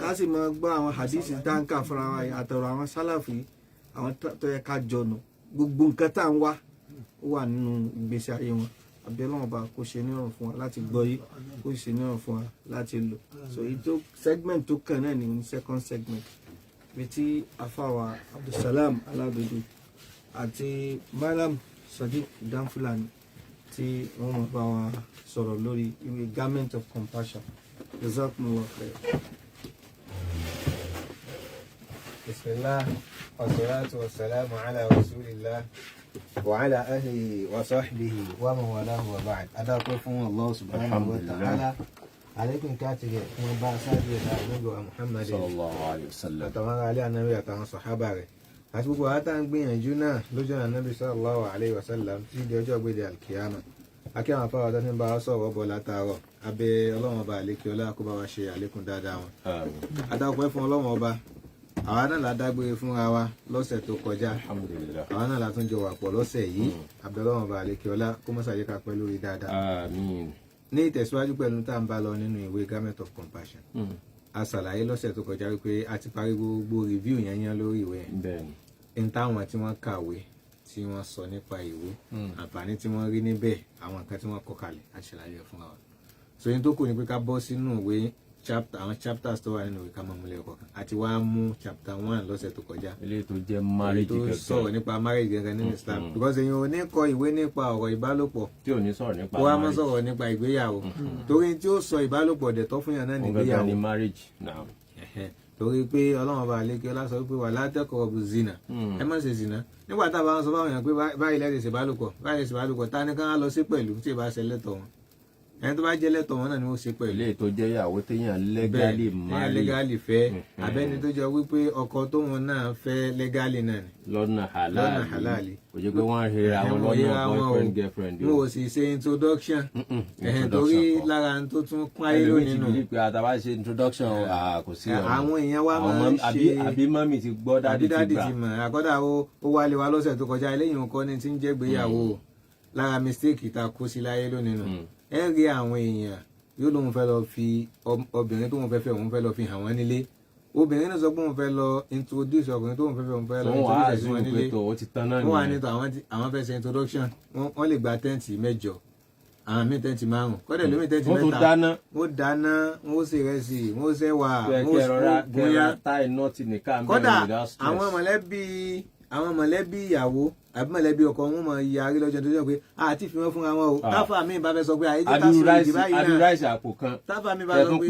Speaker 1: ká sì máa gbọ́ àwọn hadisi dáńkà fúnra wa àtọ̀rọ̀ àwọn sálàfì àwọn tó yẹ ká jọnu gbogbo nǹkan tá à ń wá ó wà nínú ìgbésí ayé wọn abẹ́lọ́wọ̀n bá kó ṣe níràn fún wa láti gbọ́ yìí kó ṣe níràn fún wa láti lò. so ètò segment tó kàn náà ní second segment bí tí afáwa Abdulsalam Aládodo àti Malam Sadiq Danfulani tí wọ́n mọ̀ bá wa sọ̀rọ̀ lórí ìwé Garment of Compassion. Jazakumullahu khair.
Speaker 3: Bismillah wassalatu wassalamu ala rasulillah wa ala ahlihi wa sahbihi wa man walahu wa ba'd. Adáwọ̀ fún Allah subhanahu wa ta'ala. Alaykum kátìrì fún bá sáàbì ẹ̀dá àgbẹ̀gbẹ̀ wa Muhammad sallallahu alayhi wa sallam. Àtàwọn alẹ́ ànábì àtàwọn sàhábà rẹ̀. Àti gbogbo àtà ń gbìyànjú náà lójú ànábì sallallahu alayhi wa sallam tí di ọjọ́ gbèdé alkiyama. Akí àwọn afáwà tó ti ń bá wa sọ̀rọ̀ bọ̀ látàárọ̀. Abẹ́ Ọlọ́run ọba àlékí ọlá kó bá wa ṣe àlékún dáadáa wọn. Adáwọ̀ fún Ọlọ́run ọba. Àwa náà la dágbére fúnra wa lọ́sẹ̀ tó kọjá. Alhamdulillah. Àwa náà la tún jọ wà pọ̀ lọ́sẹ̀ yìí. Abẹ́ Ọlọ́run ọba àlékí ọlá kó mọ́ sàyẹ́ ká pẹ́ lórí dáadáa.
Speaker 4: Àmín.
Speaker 3: Ní ìtẹ̀síwájú pẹ̀lú tá à ń bá lọ nínú ìwé Garment of Compassion. A ṣàlàyé lọ́sẹ̀ tó kọjá wípé a ti parí gbogbo review yẹn lórí ìwé yẹn.
Speaker 4: Bẹ́ẹ̀ni.
Speaker 3: N táwọn tí wọ́n kàwé tí wọ́n sọ nípa ìwé àǹfààní tí wọ́n rí níbẹ̀ àwọn nǹkan tí wọ́n kọ kalẹ̀ a ṣàlàyé fúnra wa. So yín tó kù ni pé ká bọ́ sínú ìwé àwọn chapters tó wà nínú ìwé ká máa múlẹ̀ kọ̀ọ̀kan àti wá mú chapter 1 lọ́sẹ̀ tó kọjá.
Speaker 4: Eléyìí tó jẹ́ marriage
Speaker 3: gẹ́gẹ́. tó sọ̀rọ̀ nípa marriage gẹ́gẹ́ nínú Islam. Because èèyàn ò ní kọ ìwé nípa ọ̀rọ̀ ìbálòpọ̀.
Speaker 4: Tí ò ní sọ̀rọ̀ nípa
Speaker 3: marriage. Kó wá máa sọ̀rọ̀ nípa ìgbéyàwó. Torí tí ó sọ ìbálòpọ̀ dẹ̀ tọ́ fún yàn náà ní ìgbéyàwó.
Speaker 4: Òun gẹ́gẹ́ ni marriage now.
Speaker 3: Torí pé Ọlọ́run ọba àlékè ọlá sọ pé wà látẹ́kọ̀ọ́ bu zina ẹ má ṣe zina nígbà tá a bá ń sọ fáwọn èèyàn pé báyìí lẹ́sẹ̀ ṣèbálòpọ̀ ta ni ká lọ sí pẹ̀lú tí ì bá ṣe lẹ́tọ̀ wọn ẹni tó bá jẹ́ lẹ́tọ̀ wọn náà ni wọ́n ṣe pẹ̀lú.
Speaker 4: Eléyìí tó jẹ́ ìyàwó téèyàn legally marry.
Speaker 3: Legally fẹ́ abẹ́ni tó jọ wípé ọkọ tó wọn náà fẹ́ legally náà ni.
Speaker 4: lọ́nà halali. Kò jẹ́ pé wọ́n hera wọn lọ́nà boyfriend girlfriend.
Speaker 3: mo ò sì ṣe introduction torí lára tó tún pọ́n ayé lónìí nù.
Speaker 4: ẹlòmíì ti bí pé àtàwọn ṣe introduction kò sí ọ̀nà.
Speaker 3: àwọn èèyàn wa máa ń ṣe
Speaker 4: àbí mọ́mì ti gbọ́ dádì ti gbà.
Speaker 3: àkọ́dà ó wálé wa lọ́sẹ̀ tó kọjá eléyìí nǹkan ní ti ń jẹ́ gbéyàwó lára mistake ta kó sí láyé lónìí nù. ẹ rí àwọn èèyàn yóò lóun fẹ́ lọ fi obìnrin tó wọn fẹ́ òun fẹ́ lọ fi hàn wọ́n nílé obìnrin náà sọ pé òun fẹ́ lọ introduce ọkùnrin tó wọn fẹ́ òun fẹ́ lọ introduce sí wọn nílé wọ́n wà nítorí àwọn fẹ́ ṣe introduction wọ́n lè gba tẹ́ǹtì 8 àwọn míì tẹ́ǹtì 5 kọ́dẹ̀ lómi tẹ́ǹtì 3 wọ́n dáná wọ́n ṣe ìrẹsì wọ́n ṣe wà wọ́n bóyá kọ́dà àwọn mọ̀lẹ́bí àwọn mọ̀lẹ́bí ìyàwó àbí mọ̀lẹ́bí ọkọ wọn mọ̀ yarí lọ́jọ́ tó jẹ́ pé àti fi wọ́n fúnra wọn o táfà mi bá fẹ́ sọ pé àyè jẹ́ ká sọ ìdí báyìí náà
Speaker 4: adúrú ráìsì àpò kan
Speaker 3: táfà mi bá sọ pé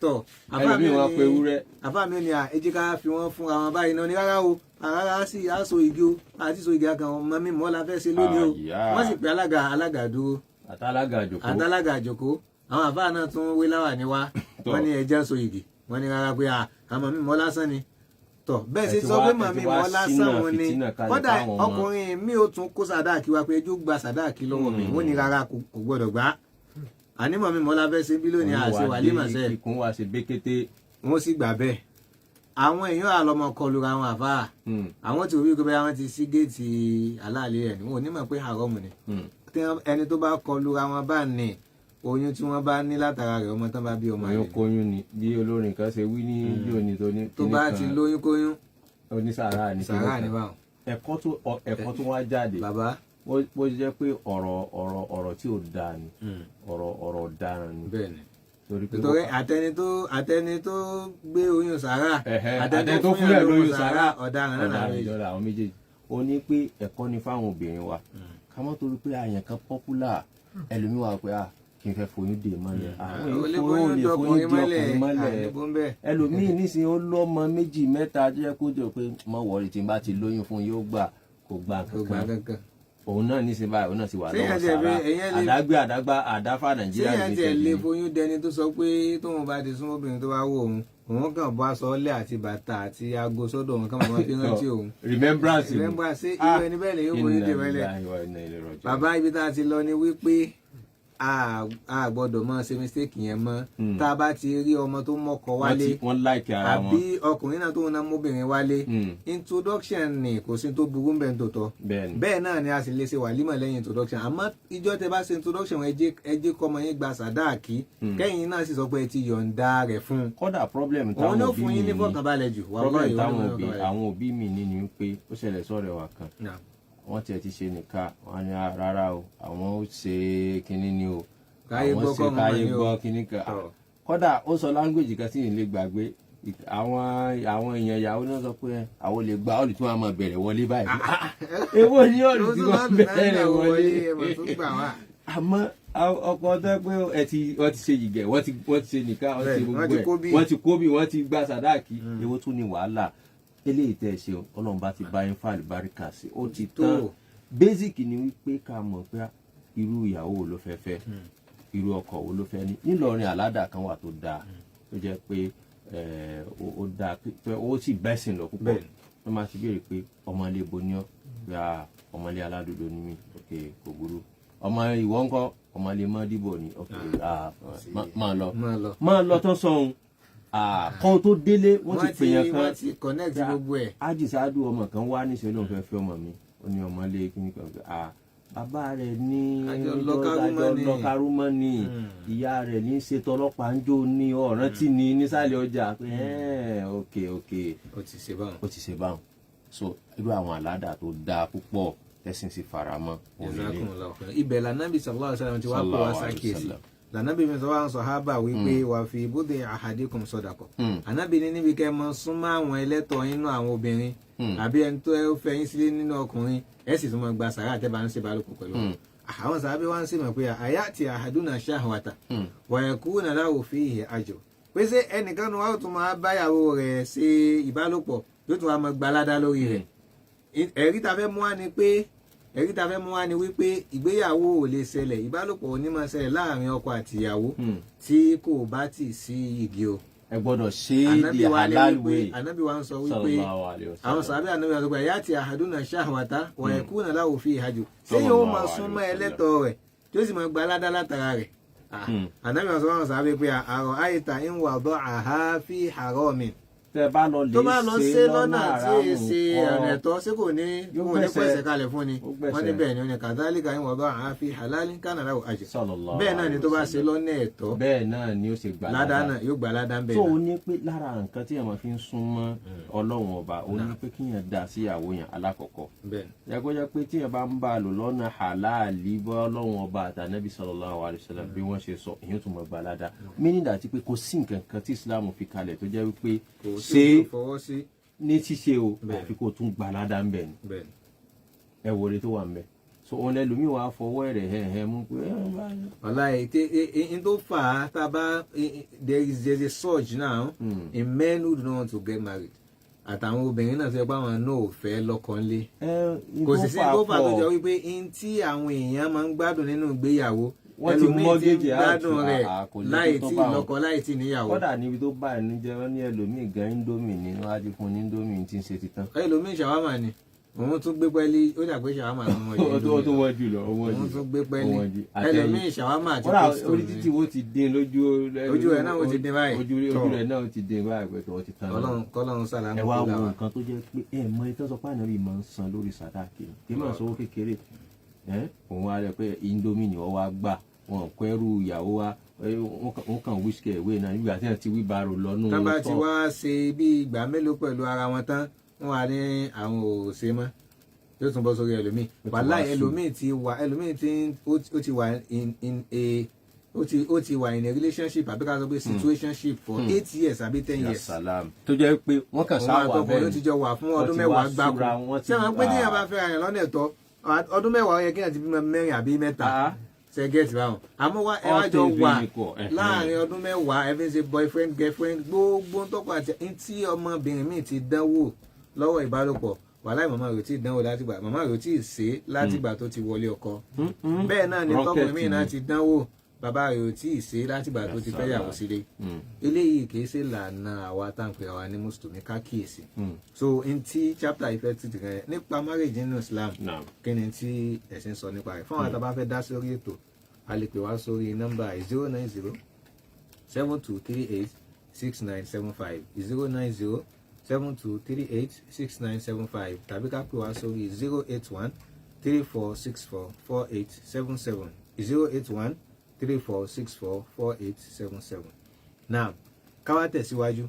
Speaker 3: tọ̀ àfà mi ò ní àyè ká fi wọ́n fúnra wọn báyìí náà ní rárá o rárá sí aṣọ igi o àti so igi kan ọmọ mi mọ́ la fẹ́ ṣe lónìí o wọ́n sì pé alága dúró àtàlága àjòkó àwọn àfà náà tún wé láwà ní wá wọ́n ní ẹja so igi wọ́n ní rárá pé àmọ́ mi mọ́ lásán ni tọ bẹ́ẹ̀ sì sọ pé màmí wọn lásán wọn ni kódà ọkùnrin mi ò tún kó sàdáàkì wá pé ẹjọ́ gba sàdáàkì lọ́wọ́ mi wọ́n ní rárá kò gbọ́dọ̀ gbà àní màmí mọ́lá fẹ́ ṣe bí lónìí àṣẹ wàlímà sẹ́
Speaker 4: ìkún wa ṣe békété
Speaker 3: wọ́n sì gbà bẹ́ẹ̀ àwọn èèyàn àlọ́mọ kọlu ra wọn àfáà àwọn tí òbí gbé bẹ́ẹ̀ wọ́n ti sí géètì aláàlẹ́ rẹ̀ ni wọn ò ní mọ̀ pé àrọ́mù ni ẹni tó bá kọlu ra wọn bá ní oyún tí wọ́n bá ní látara rẹ̀ ọmọ tán bá bí ọmọ rẹ̀.
Speaker 4: oyún kóyún ni bí olórin kan ṣe wí ní yóò ní tó ní.
Speaker 3: tó bá ti lóyún kóyún.
Speaker 4: onísàárà ní
Speaker 3: sàárà ní báwọn.
Speaker 4: ẹ̀kọ́ tó wá jáde.
Speaker 3: bàbá.
Speaker 4: bó jẹ́ pé ọ̀rọ̀ tí ò dáa ni ọ̀rọ̀ ọ̀daràn ni.
Speaker 3: bẹ́ẹ̀ni nítorí àtẹni tó gbé oyún sàárà
Speaker 4: àtẹni tó fún ẹ̀ lóyún sàárà
Speaker 3: ọ̀daràn náà
Speaker 4: àwọn méjèèjì. ó ní pé ẹ̀kọ́ ni fáwọn obìnrin wa ká mọ́ torí pé àyàn kan pọ́pùlà ẹlòmíì wà pé kí n fẹ́ foyún dè mọ́lẹ̀ àwọn èèyàn lè foyún dè ọkùnrin mọ́lẹ̀ ẹlòmíì nísìnyí ó lọ́mọ 2 mẹ́ta jẹ́ kó jọ pé mọ́ wọ́ọ̀rì tí n bá ti lóyún fún yóò gbà kó gbà kankan òun náà nísìnyí báyìí òun náà sì wà lọ́wọ́ sára àdáfà nàìjíríà
Speaker 3: ní ìfẹ́ lè foyún dẹni tó sọ pé tóun bá ti súnmọ́ obìnrin tó bá wò òun kàn bọ́ aṣọ ọlẹ́ àti bàtà àti aago sọ́dọ̀ òun kàn máa fi rántí òun.
Speaker 4: remembrance
Speaker 3: irú ẹni bẹ́ẹ̀ lè yóò foyún dè mọ́lẹ̀ bàbá ibi tá a ti lọ ni wípé a gbọ́dọ̀ mọ ṣe mistake yẹn mọ́ tá a bá ti rí ọmọ tó mọ́kọ wálé àbí ọkùnrin náà tó ń ná mọ́bìnrin wálé introduction ni kò sí tó burú ń bẹ̀ ń tòótọ́ bẹ́ẹ̀ náà ni a sì lè ṣe wàlímọ̀ lẹ́yìn introduction àmọ́ ìjọ tẹ bá ṣe introduction ẹ jẹ́ kọ́mọ yín gba sàdáàkì kẹ́yìn náà sì sọ pé ẹ ti yọ̀ǹda rẹ̀ fún un.
Speaker 4: kódà problem táwọn òbí mi ní
Speaker 3: problem
Speaker 4: táwọn òbí mi ní ni pé ó ṣẹlẹ̀ sọ́rẹ̀ wa kan wọ́n tiẹ̀ ti ṣe nìka wọ́n ní rárá o àwọn ó ṣe kinní ni o àwọn ṣe káyé gbọ́ kinní kan kódà ó sọ láńgbèjì kan tí yìí lè gbàgbé àwọn èèyàn ìyàwó náà sọ pé àwọn lè gba ọ̀lì tí wọ́n á máa bẹ̀rẹ̀ wọlé báyìí èwo ni ọ̀lì tí wọ́n bẹ̀rẹ̀ wọlé àmọ́ ọkọ tó pé wọ́n ti ṣe yìgẹ̀ wọ́n ti ṣe nìka wọ́n ti gbogbo ẹ̀ wọ́n ti kóbì wọ́n ti gba sàdáàkì èwo tún ni wàhálà eléyìí tẹ́ ẹ ṣe ọlọ́run bá ti bá yín fà àlùbáríkà sí ó ti tán basic ni wípé ká mọ̀ pé irú ìyàwó wo ló fẹ́ fẹ́ irú ọkọ wo ló fẹ́ ní nílọrin aládà kan wà tó dáa tó jẹ́ pé ó dáa pé ó sì bẹ́sìn lọ púpọ̀ wọ́n máa ti béèrè pé ọmọlé boniọ́ gba ọmọlé aládùúgbò ní mi ok kò burú ọmọ ìwọ ńkọ́ ọmọlé mọ́dìbò ní ok máa lọ tán sọ̀hún kan tó délé wọ́n ti pèèyàn kan
Speaker 3: wọ́n ti connect gbogbo ẹ̀.
Speaker 4: ájìsáàdù ọmọ kan wá níṣẹ́ lóun fẹ́ fẹ́ ọmọ mi ó ní ọmọlé kíní kan bàbá rẹ̀ ní àjọ lọ́kàrúmọ́ ni ìyá rẹ̀ ní ṣètò ọlọ́pàá ń jó ní ọ̀ràn tí ní nísàlẹ̀ ọjà pé ok
Speaker 3: ó
Speaker 4: ti ṣe báwọn so irú àwọn àládà tó dáa púpọ̀ tẹ̀sìn sì faramọ́
Speaker 3: ibẹ̀ lànàbì sallallahu alaihi wasallam ti wá pọ̀ wá sákèsì lànàbì mi sọ wá ń sọ hábà wípé wà fi ibùdó ahadikum sadaqa ànábì ní níbi kẹ́ mọ súnmọ́ àwọn ẹlẹ́tọ̀ nínú àwọn obìnrin àbí ẹni tó fẹ́ yín sílé nínú ọkùnrin ẹ sì tún mọ gba sàrà àtẹ́bà ń ṣe balùkù pẹ̀lú àwọn sàbí wá ń sì mọ̀ pé àyàtì ahaduna shahwata wa yakuna lahu fihi ajr pé ṣé ẹnìkan nu wa ó tún máa báyàwó rẹ̀ ṣe ìbálòpọ̀ yóò tún wá mọ gbaládá lórí rẹ̀ ẹ̀rí ta fẹ́ mú wá ni wípé ìgbéyàwó ò lè ṣẹlẹ̀ ìbálòpọ̀ ò ní máa ṣẹlẹ̀ láàrin ọkọ àti ìyàwó tí kò bá tì sí igi o.
Speaker 4: ẹ gbọ́dọ̀ ṣe é di halal way.
Speaker 3: ànábì wa ń sọ wípé àwọn sàbí ànábì wa sọ pé àyàtì ahaduna shahwata wa yakuna lahu fihi ajr ṣé yóò máa súnmọ́ ẹlẹ́tọ̀ rẹ̀ tí ó sì máa gba aládá látara rẹ̀. ànábì wa sọ fún àwọn sàbí pé àrò àyíta ń wà bọ́ àhá fi haramin.
Speaker 4: tẹ bá lọ lè ṣe lọ́nà
Speaker 3: tí ì ṣe ọ̀nà ẹ̀tọ́ sí kò ní pẹ̀sẹ̀ kalẹ̀ fún ni wọ́n ní bẹ́ẹ̀ ni ó ní kàdálíkà ń wọ́n bá àwọn afi halali kánà láwọ̀ àjẹ́ bẹ́ẹ̀ náà ni tó bá ṣe lọ́nà ẹ̀tọ́
Speaker 4: bẹ́ẹ̀ náà ni ó ṣe gbà
Speaker 3: ládàá náà yóò gbà ládàá bẹ́ẹ̀
Speaker 4: náà. tó o ní pé lára nǹkan tí yẹn máa fi ń súnmọ́ ọlọ́run ọba ó ní pé kíyàn dá sí ìyàwó yẹn alákọ̀ọ́kọ́ yàgòjẹ́ pé tíyẹn bá ń bá a lò lọ́nà halali bọ́ ọlọ́run ọba àtànẹ́bí sallallahu alaihi wasallam bí wọ́n ṣe sọ èyí tó mọ̀ gbà ládàá mínítà tí pé kò sí nǹkan kan tí Islam fi kalẹ̀ tó jẹ́ wípé ṣe ní ṣíṣe o àfi kó tún gbà ládàá ń bẹ̀ ni ẹ wọlé tó wà ń bẹ̀ so òun ẹlòmíì wàá fọwọ́ rẹ̀ hẹ̀hẹ̀ mú pé
Speaker 3: wàláhì in tó fà á tá a bá there is a surge now in men who do not want to get married àtàwọn obìnrin náà fẹ́ pé àwọn náà ò fẹ́ lọ́kọ ńlé kò sì sí tó fà tó jọ wípé in tí àwọn èèyàn máa ń gbádùn nínú ìgbéyàwó
Speaker 4: wọ́n ti mọ́gẹ́jì
Speaker 3: gbádùn rẹ̀ láì tí lọ́kọ láì tí níyàwó.
Speaker 4: kódà níbi tó bá ẹni jẹ́ wọ́n ní ẹlòmíì gan indomie ní wọ́n á ti fún ní indomie tí ń ṣe ti tán.
Speaker 3: ẹlòmíì ṣàwámà ni òun tún gbé pẹ́ẹ́lí ó dà pé ṣàwámà ló mọ̀ yìí.
Speaker 4: ó tún wọ́n jù lọ
Speaker 3: òun tún gbé pẹ́ẹ́lí ẹlòmíì ṣàwámà àti
Speaker 4: pọ́stò orí títí wo ti dín lójú
Speaker 3: rẹ̀ náà ó ti dín báyìí.
Speaker 4: ojú rẹ̀ náà ó ti dín báyìí pẹ̀tù ó ti tán.
Speaker 3: kọ́lọ́run sàlámù
Speaker 4: ẹ wá wo nǹkan tó jẹ́ pé ẹ mọ ìtàn sọ pé ànábì máa ń san lórí sàdáàkì kí máa sọ owó kékeré òun wá rẹ pé indomie ni wọ́n wá gbà wọn kọ ẹrú ìyàwó wa wọn kàn wíṣkẹ ìwé náà nígbà tí wọn ti wí baro lọnù.
Speaker 3: tán bá ti wá ṣe bí ìgbà mélòó pẹ̀lú ara wọn tán wọn wà ní àwọn ò ṣe mọ́ yóò tún bọ́ sórí ẹlòmíì wàhálà ẹlòmíì tí ó ti wà in a relationship àbí ká sọ pé situationship for 8 years àbí 10 years.
Speaker 4: tó jẹ́ pé wọ́n kàn sáà wà bẹ́ẹ̀
Speaker 3: ni wọ́n ti jọ wà fún ọdún mẹ́wàá gbáko ṣé wọn pé tíyẹn bá fẹ́ ra yẹn lọ́nà ẹ̀tọ́ ọdún mẹ́wàá yẹ kí ẹ ti bímọ 4 àbí 3 ṣẹgẹtì báwọn àmọ́ ẹ wá jọ wà láàrin ọdún mẹ́wàá ẹ fi ń ṣe boyfriend girlfriend gbogbo tọkọ àti tí ọmọbìnrin míì ti dánwò lọ́wọ́ ìbálòpọ̀ wàláì màmá rẹ̀ ò tí ì dánwò látìgbà màmá rẹ̀ ò tí ì ṣe látìgbà tó ti wọlé ọkọ bẹ́ẹ̀ náà ni tọkùnrin míì náà ti dánwò bàbá rẹ̀ ò tí ì ṣe látìgbà tó ti fẹ́ yàwó sílé eléyìí kìí ṣe lànà àwa táǹpẹ̀ àwa ní mùsùlùmí ká kíyèsí so n tí chapter ìfẹ́ ti rẹ̀ nípa marriage nínú Islam kí ni tí ẹ̀sìn sọ nípa rẹ̀ fún àwọn àtàbá fẹ́ dá sórí ètò a lè pè wá sórí nọ́mbà 090-7238-6975 090-7238-6975 tàbí ká pè wá sórí 081-3464-4877 081-3464-4877. Now káwá tẹ̀síwájú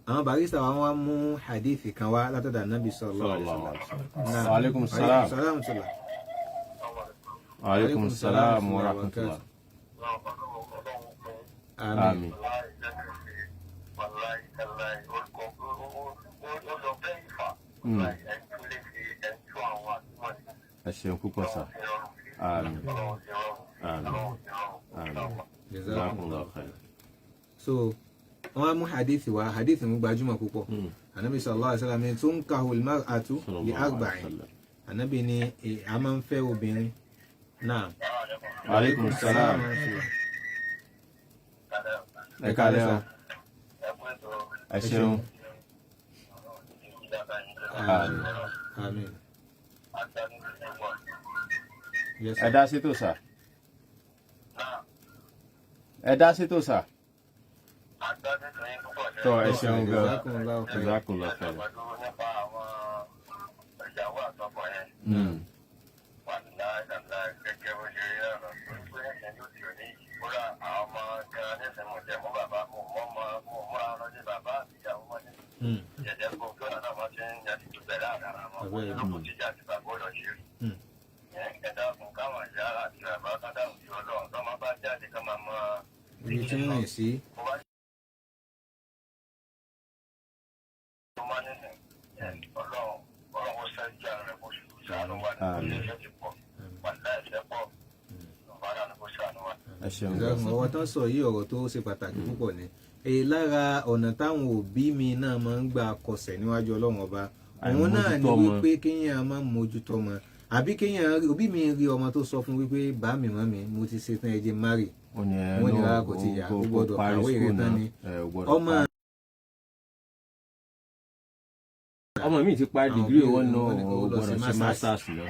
Speaker 3: àwọn barista wa wá mú hadithi kan wá látọ̀dọ̀ Ànábì sallallahu alaihi wasallam.
Speaker 4: Alaikum salam.
Speaker 3: Wa
Speaker 4: alaikum salam wa rahmatullah. Àmín. Ẹ ṣeun púpọ̀ sà. Àmín. Jazakumullahu khair.
Speaker 3: So wọ́n mú hadithi wá hadithi mú gbajúmọ̀ púpọ̀ Ànábì sallallahu alaihi wasallam tunkahu al-mar'atu li arba'in Ànábì ní a máa ń fẹ́ obìnrin náà.
Speaker 4: Alaikum salam. Ẹ kálẹ́ o. Ẹ ṣeun.
Speaker 3: Àmín.
Speaker 4: Ẹ dá sí tó sà. Ẹ dá sí tó sà. Tọ́ ẹ ṣeun gan. Jazakumullahu khair.
Speaker 3: Ibi tí wọ́n rìn sí. Ọ̀rọ̀ tó sọ yìí ọ̀rọ̀ tó ṣe pàtàkì púpọ̀ ni lára ọ̀nà táwọn òbí mi náà máa ń gbà kọsẹ̀ níwájú Ọlọ́run ọba òun náà ni wípé kéèyàn máa mójútó ọmọ àbí kéèyàn òbí mi rí ọmọ tó sọ fún wípé bá mi mọ́ mi mo ti ṣetán ẹ jẹ́ mari wọ́n ní rárá kò ti yà ó gbọ́dọ̀ kàwé rẹ̀ tán ni
Speaker 4: ọmọ mi ti parí dìgírì wọn náà ó gbọ́dọ̀ ṣe masters lọ.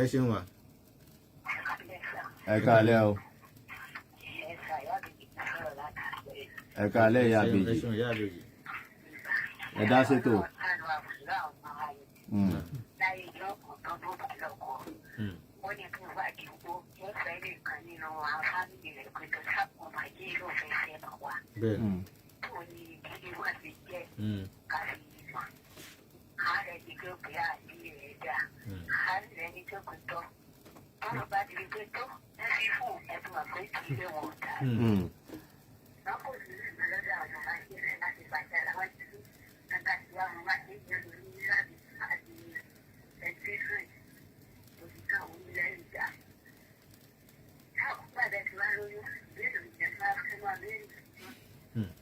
Speaker 3: ẹ ṣeun wa.
Speaker 4: Ẹ kálẹ́ o. Ẹ kálẹ́ ìyá àbèjì. Ẹ dá sétò.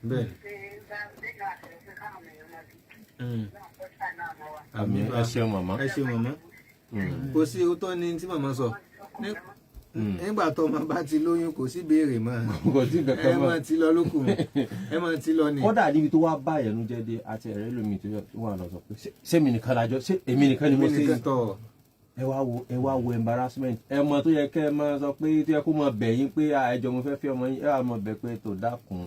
Speaker 3: bẹ́ẹ̀
Speaker 4: àmì ẹ ṣeun màmá.
Speaker 3: ẹ ṣeun màmá. kò sí òótọ́ ni tí màmá sọ nígbà tó ọmọ bá ti lóyún kò sí béèrè mọ́
Speaker 4: kò sí kankan
Speaker 3: ẹ
Speaker 4: mọ́.
Speaker 3: máa ti lọ lókun ẹ máa ti lọ ni.
Speaker 4: kódà níbi tó wá bá ẹnu jẹ dé àti ẹrẹ lómi tó wà lọ sọ pé ṣé mi nìkan lájọ ṣé èmi nìkan ni mo ṣe
Speaker 3: nìkan tọ̀
Speaker 4: ẹ wá wo embarrassment ẹ mọ tó yẹ kẹ ẹ máa sọ pé tó yẹ kó mọ bẹ̀ yín pé ẹjọ́ mo fẹ́ fẹ́ ọmọ yín ẹ wà mọ bẹ̀ pé tó dákun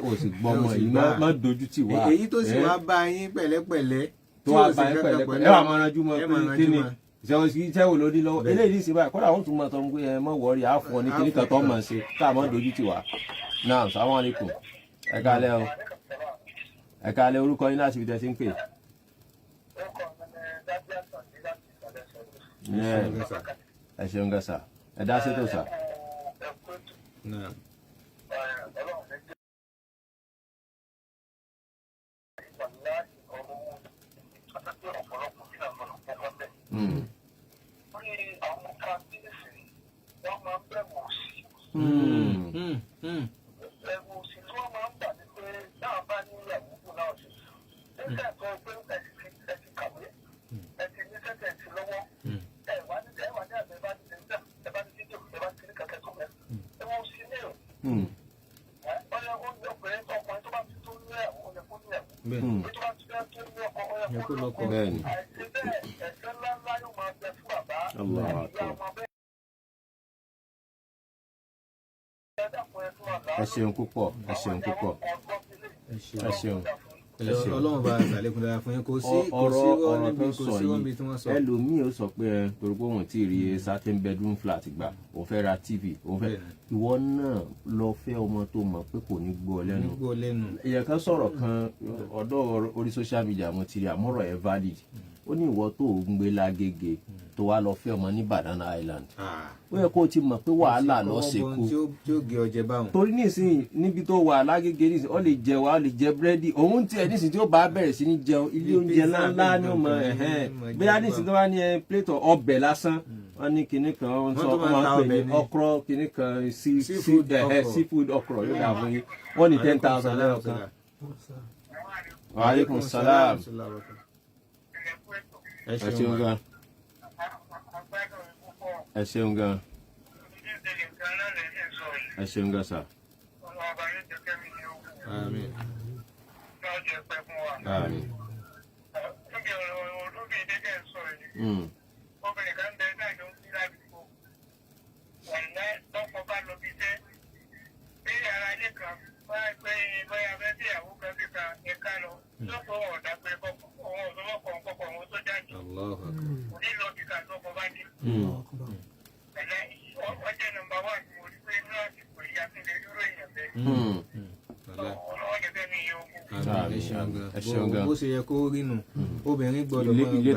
Speaker 4: o sì gbọ́ ọmọ yìí má dojú tì wá.
Speaker 3: èyí tó sì wá bá yín pẹ̀lẹ́pẹ̀lẹ́
Speaker 4: tó wá bá yín pẹ̀lẹ́pẹ̀lẹ́ ẹ wà máa ranjú mọ́ pé kí ni ìṣẹ́wò ló ní lọ́wọ́ eléyìí sì báyìí kódà wọ́n tún máa tọ́ pé ẹ mọ̀ wọ́ọ̀rì àfọ̀ ní kíní kan tó mọ̀ ṣe tá a mọ̀ dojú tì wá. náà sàwọn àlékún ẹ káalẹ́ o ẹ káalẹ́ orúkọ yín láti fi tẹ́ sí ń pè. ẹ ṣeun gẹ́sà ẹ dá sétò sà. bẹ́ẹ̀ni ẹ ṣeun púpọ̀ ẹ ṣeun púpọ̀ ẹ ṣeun.
Speaker 3: Ọlọ́run bá ṣàlékún dára fún yín kò sí
Speaker 4: ọ̀rọ̀ tó
Speaker 3: kò
Speaker 4: sọ
Speaker 3: sí
Speaker 4: yìí
Speaker 3: tí wọ́n sọ.
Speaker 4: ẹlòmíì ó sọ pé ẹ torí pé òun ti rí certain bedroom flat gbà òun fẹ́ ra tv òun fẹ́ ìwọ náà lọ fẹ́ ọmọ tó mọ̀ pé kò ní gbọ́ lẹ́nu. èèyàn kan sọ̀rọ̀ kan ọ̀dọ̀ orí social media mo ti rí àmọ́rọ̀ ẹ̀ valid ó ní ìwọ tó ń gbé lágége tó wá lọ fẹ́ ọmọ ní Banana Island ó yẹ kó o ti mọ̀ pé wàhálà lọ ṣekú
Speaker 3: tí ó gé ọjẹ báwọn.
Speaker 4: torí nísìnyí níbi tó wà lágége nísìnyí ó lè jẹ wá ó lè jẹ búrẹ́dì òun tiẹ̀ nísìnyí tí ó bá bẹ̀rẹ̀ sí ní jẹun ilé oúnjẹ ńláńlá ni ó mọ bóyá nísìnyí tó bá ní plate ọbẹ̀ lásán wọ́n ní kinní kan wọ́n sọ wọ́n máa ń pè ní okra kinní kan seafood okra yóò dà fún yín wọ́n ní 10,000 lẹ́yọ̀ kan. Wa alaikum salaam. ẹ ṣeun gan ẹ ṣeun gan ẹ ṣeun gan sa.
Speaker 3: Àmín.
Speaker 4: Àmín.
Speaker 5: obìnrin kan bẹ náà ló ń bí ládùúgbò ọ̀nà tọkọ bá lọ bí jẹ́ bí ara ilé kan bóyá fẹ́ bí ìyàwó kan bí kan ẹ̀ka lọ lọ́pọ̀ ọ̀dà pé òun ọ̀sọ́lọ́pọ̀ kọ̀ọ̀kan òun tó jáde nílò kíkà lọ́pọ̀ bá dé. ẹ̀lẹ́ ọjọ́ nọ́mbà 1 mo rí pé inú àsìkò ìyá tó lè dúró èèyàn bẹ́ẹ̀. ọlọ́wọ́ jẹ́ mi yóò
Speaker 4: ẹ ṣeun gan
Speaker 3: bó ṣe yẹ kó rí nù obìnrin gbọ́dọ̀ máa
Speaker 4: ilé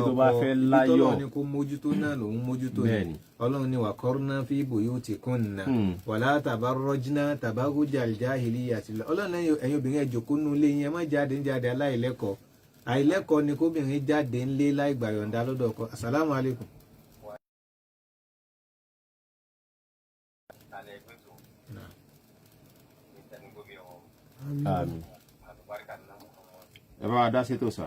Speaker 4: tó bá fẹ́ láyọ̀
Speaker 3: ìtọ́lọ́ ni kó mójútó náà lòun mójútó ni ọlọ́run ni wà kọ́rọ́nà fi buyutikunna wala tabarrajna tabarrujal jahiliyyati ọlọ́run ẹ̀yin obìnrin ẹ jókòó nínú ilé yín ẹ má jáde ń jáde aláìlẹ́kọ̀ọ́ àìlẹ́kọ̀ọ́ ni kóbìnrin jáde ńlé láì gbà yọ̀ǹda lọ́dọ̀ ọkọ. Assalamu alaikum.
Speaker 4: àmín ẹ bá wa dá sétò sà.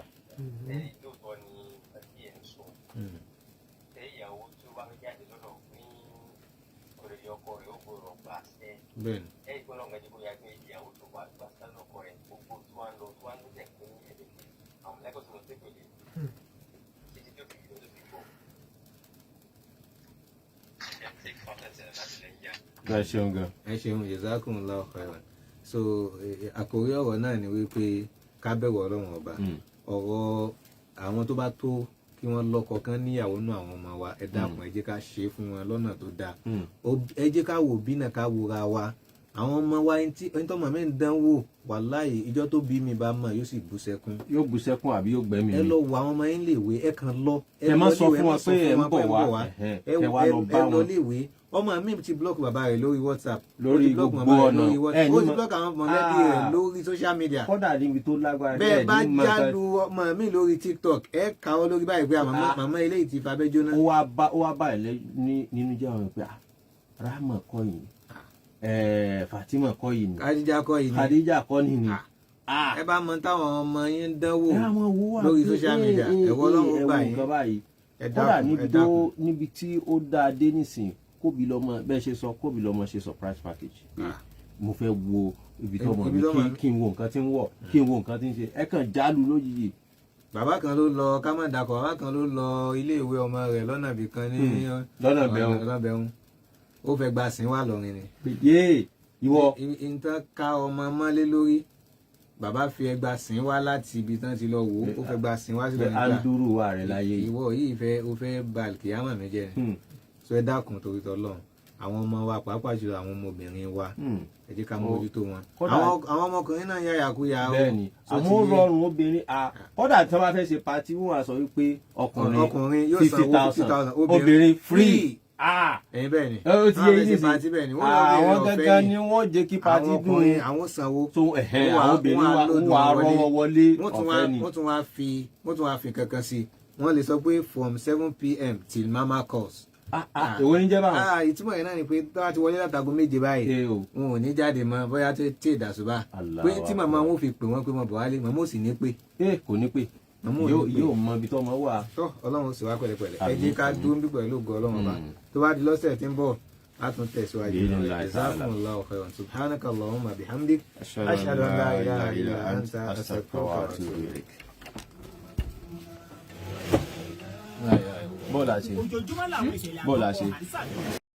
Speaker 3: bẹ́ẹ̀ni.
Speaker 4: ẹ ṣeun gan.
Speaker 3: ẹ ṣeun jazakumullahu khairan. So àkòrí ọ̀rọ̀ náà ni wípé ká bẹ̀rù ọlọ́run ọba ọ̀rọ̀ àwọn tó bá tó kí wọ́n lọ́kọ kán níyàwó náà àwọn ọmọ wa ẹ dákun ẹ jẹ́ ká ṣe é fún wọn lọ́nà tó dáa ẹ jẹ́ ká wò bí náà ká wòra wa àwọn ọmọ wa ẹni tó mọ̀ mí ń dánwò wàláhì ìjọ tó bí mi bá mọ̀ yóò sì bú sẹ́kún.
Speaker 4: yóò bú sẹ́kún àbí yóò gbẹ́mí mi.
Speaker 3: ẹ lọ wo àwọn ọmọ yín lè wé ẹ kàn lọ.
Speaker 4: ẹ má sọ fún wọn pé ẹ ń bọ̀ wá ẹ wá lọ bá wọn.
Speaker 3: ẹ lọ léwé ọmọ mi ti blọọkì bàbá rẹ̀ lórí WhatsApp.
Speaker 4: lórí gbogbo ọ̀nà
Speaker 3: ó ti blọọkì àwọn mọ̀lẹ́bí rẹ̀ lórí social media.
Speaker 4: kódà níbi tó lágbára
Speaker 3: bẹ́ẹ̀ bá jálu ọmọ mi lórí TikTok ẹ káwọ́ lórí báyìí pé màmá eléyìí ti fabẹ́ jóná.
Speaker 4: ó wá bá ẹ nínú jẹ́ àwọn pé Rahma kọ́ yìí Fatima kọ́ yìí ni Khadija kọ́ yìí ni.
Speaker 3: ẹ bá mọ táwọn ọmọ yín dánwò lórí social media ẹ̀wọ́ lọ́wọ́ báyìí.
Speaker 4: kódà níbi tí ó dáa dé nísìnyí kóbi lọ́mọ bẹ́ẹ̀ ṣe sọ kóbi lọ́mọ ṣe surprise package. mo fẹ́ wo ibi tó mọ̀ ní kí n wo nǹkan tí ń wọ̀ kí n wo nǹkan tí ń ṣe ẹ kàn jálù lójijì.
Speaker 3: bàbá kan ló lọ ká má dakọ̀ bàbá kan ló lọ ilé ìwé ọmọ rẹ̀ lọ́nà ibìkan ní
Speaker 4: lọ́nà
Speaker 3: bẹ̀rùn ó fẹ́ gba sìn wà lọ́rin ni.
Speaker 4: yéè ìwọ.
Speaker 3: nǹkan ká ọmọ mọ́lé lórí bàbá fi ẹgba sìn wá láti ibi tán ti lọ wò ó fẹ́ gba sìn wá sílẹ̀ nígbà.
Speaker 4: andúrú wa rẹ̀ láyé yìí.
Speaker 3: ìwọ yìí ó fẹ́ ba kìyàmọ̀ mi jẹ́ ni. sọ ẹ dákun torí tọ́lọ́run àwọn ọmọ wa pàápàá jùlọ àwọn ọmọbìnrin wa ẹ jẹ́ ká mójútó wọn. àwọn ọmọkùnrin náà yáyà kú ya o.
Speaker 4: bẹ́ẹ̀ni àmọ́ rọrùn obìnrin kódà tí wọ́n bá fẹ́ ṣe pati wọ́n wá sọ wípé ọkùnrin
Speaker 3: yóò san owó 50,000
Speaker 4: obìnrin free.
Speaker 3: ẹ̀yin bẹ́ẹ̀ ni
Speaker 4: ó ti yé yín sí
Speaker 3: àwọn
Speaker 4: gangan ni wọ́n jẹ́ kí pati dùn.
Speaker 3: àwọn sanwó
Speaker 4: àwọn obìnrin wà rọwọ́ wọlé ọ̀fẹ́ ni.
Speaker 3: wọ́n tún wá fi kankan sí wọ́n lè sọ pé from 7 p.m. till mama calls.
Speaker 4: èwo ní jẹ́ báwọn.
Speaker 3: ìtumọ̀ yẹn náà ni pé tó bá ti wọlé látago méje báyìí wọn ò ní jáde mọ́ bóyá tí ìdàsùbà pé tí màmá wọn fi pè wọ́n pé mo bọ̀ wálé màmá ò sì ní pé.
Speaker 4: kò ní pé yóò mọ ibi tó ọmọ wà.
Speaker 3: tó ọlọ́run sì wá pẹ̀lẹ́pẹ̀lẹ́ ẹ jẹ́ ká dúró bí pẹ̀lú ògo ọlọ́run ọba tó bá di lọ́sẹ̀ tí ń bọ̀ á tún tẹ̀síwájú. jazakumullahu khairan subhanaka allahumma bihamdik ashhadu an la ilaha illa anta astaghfiruka wa atubu ilaik.
Speaker 4: bọ́ọ̀lù àṣẹ.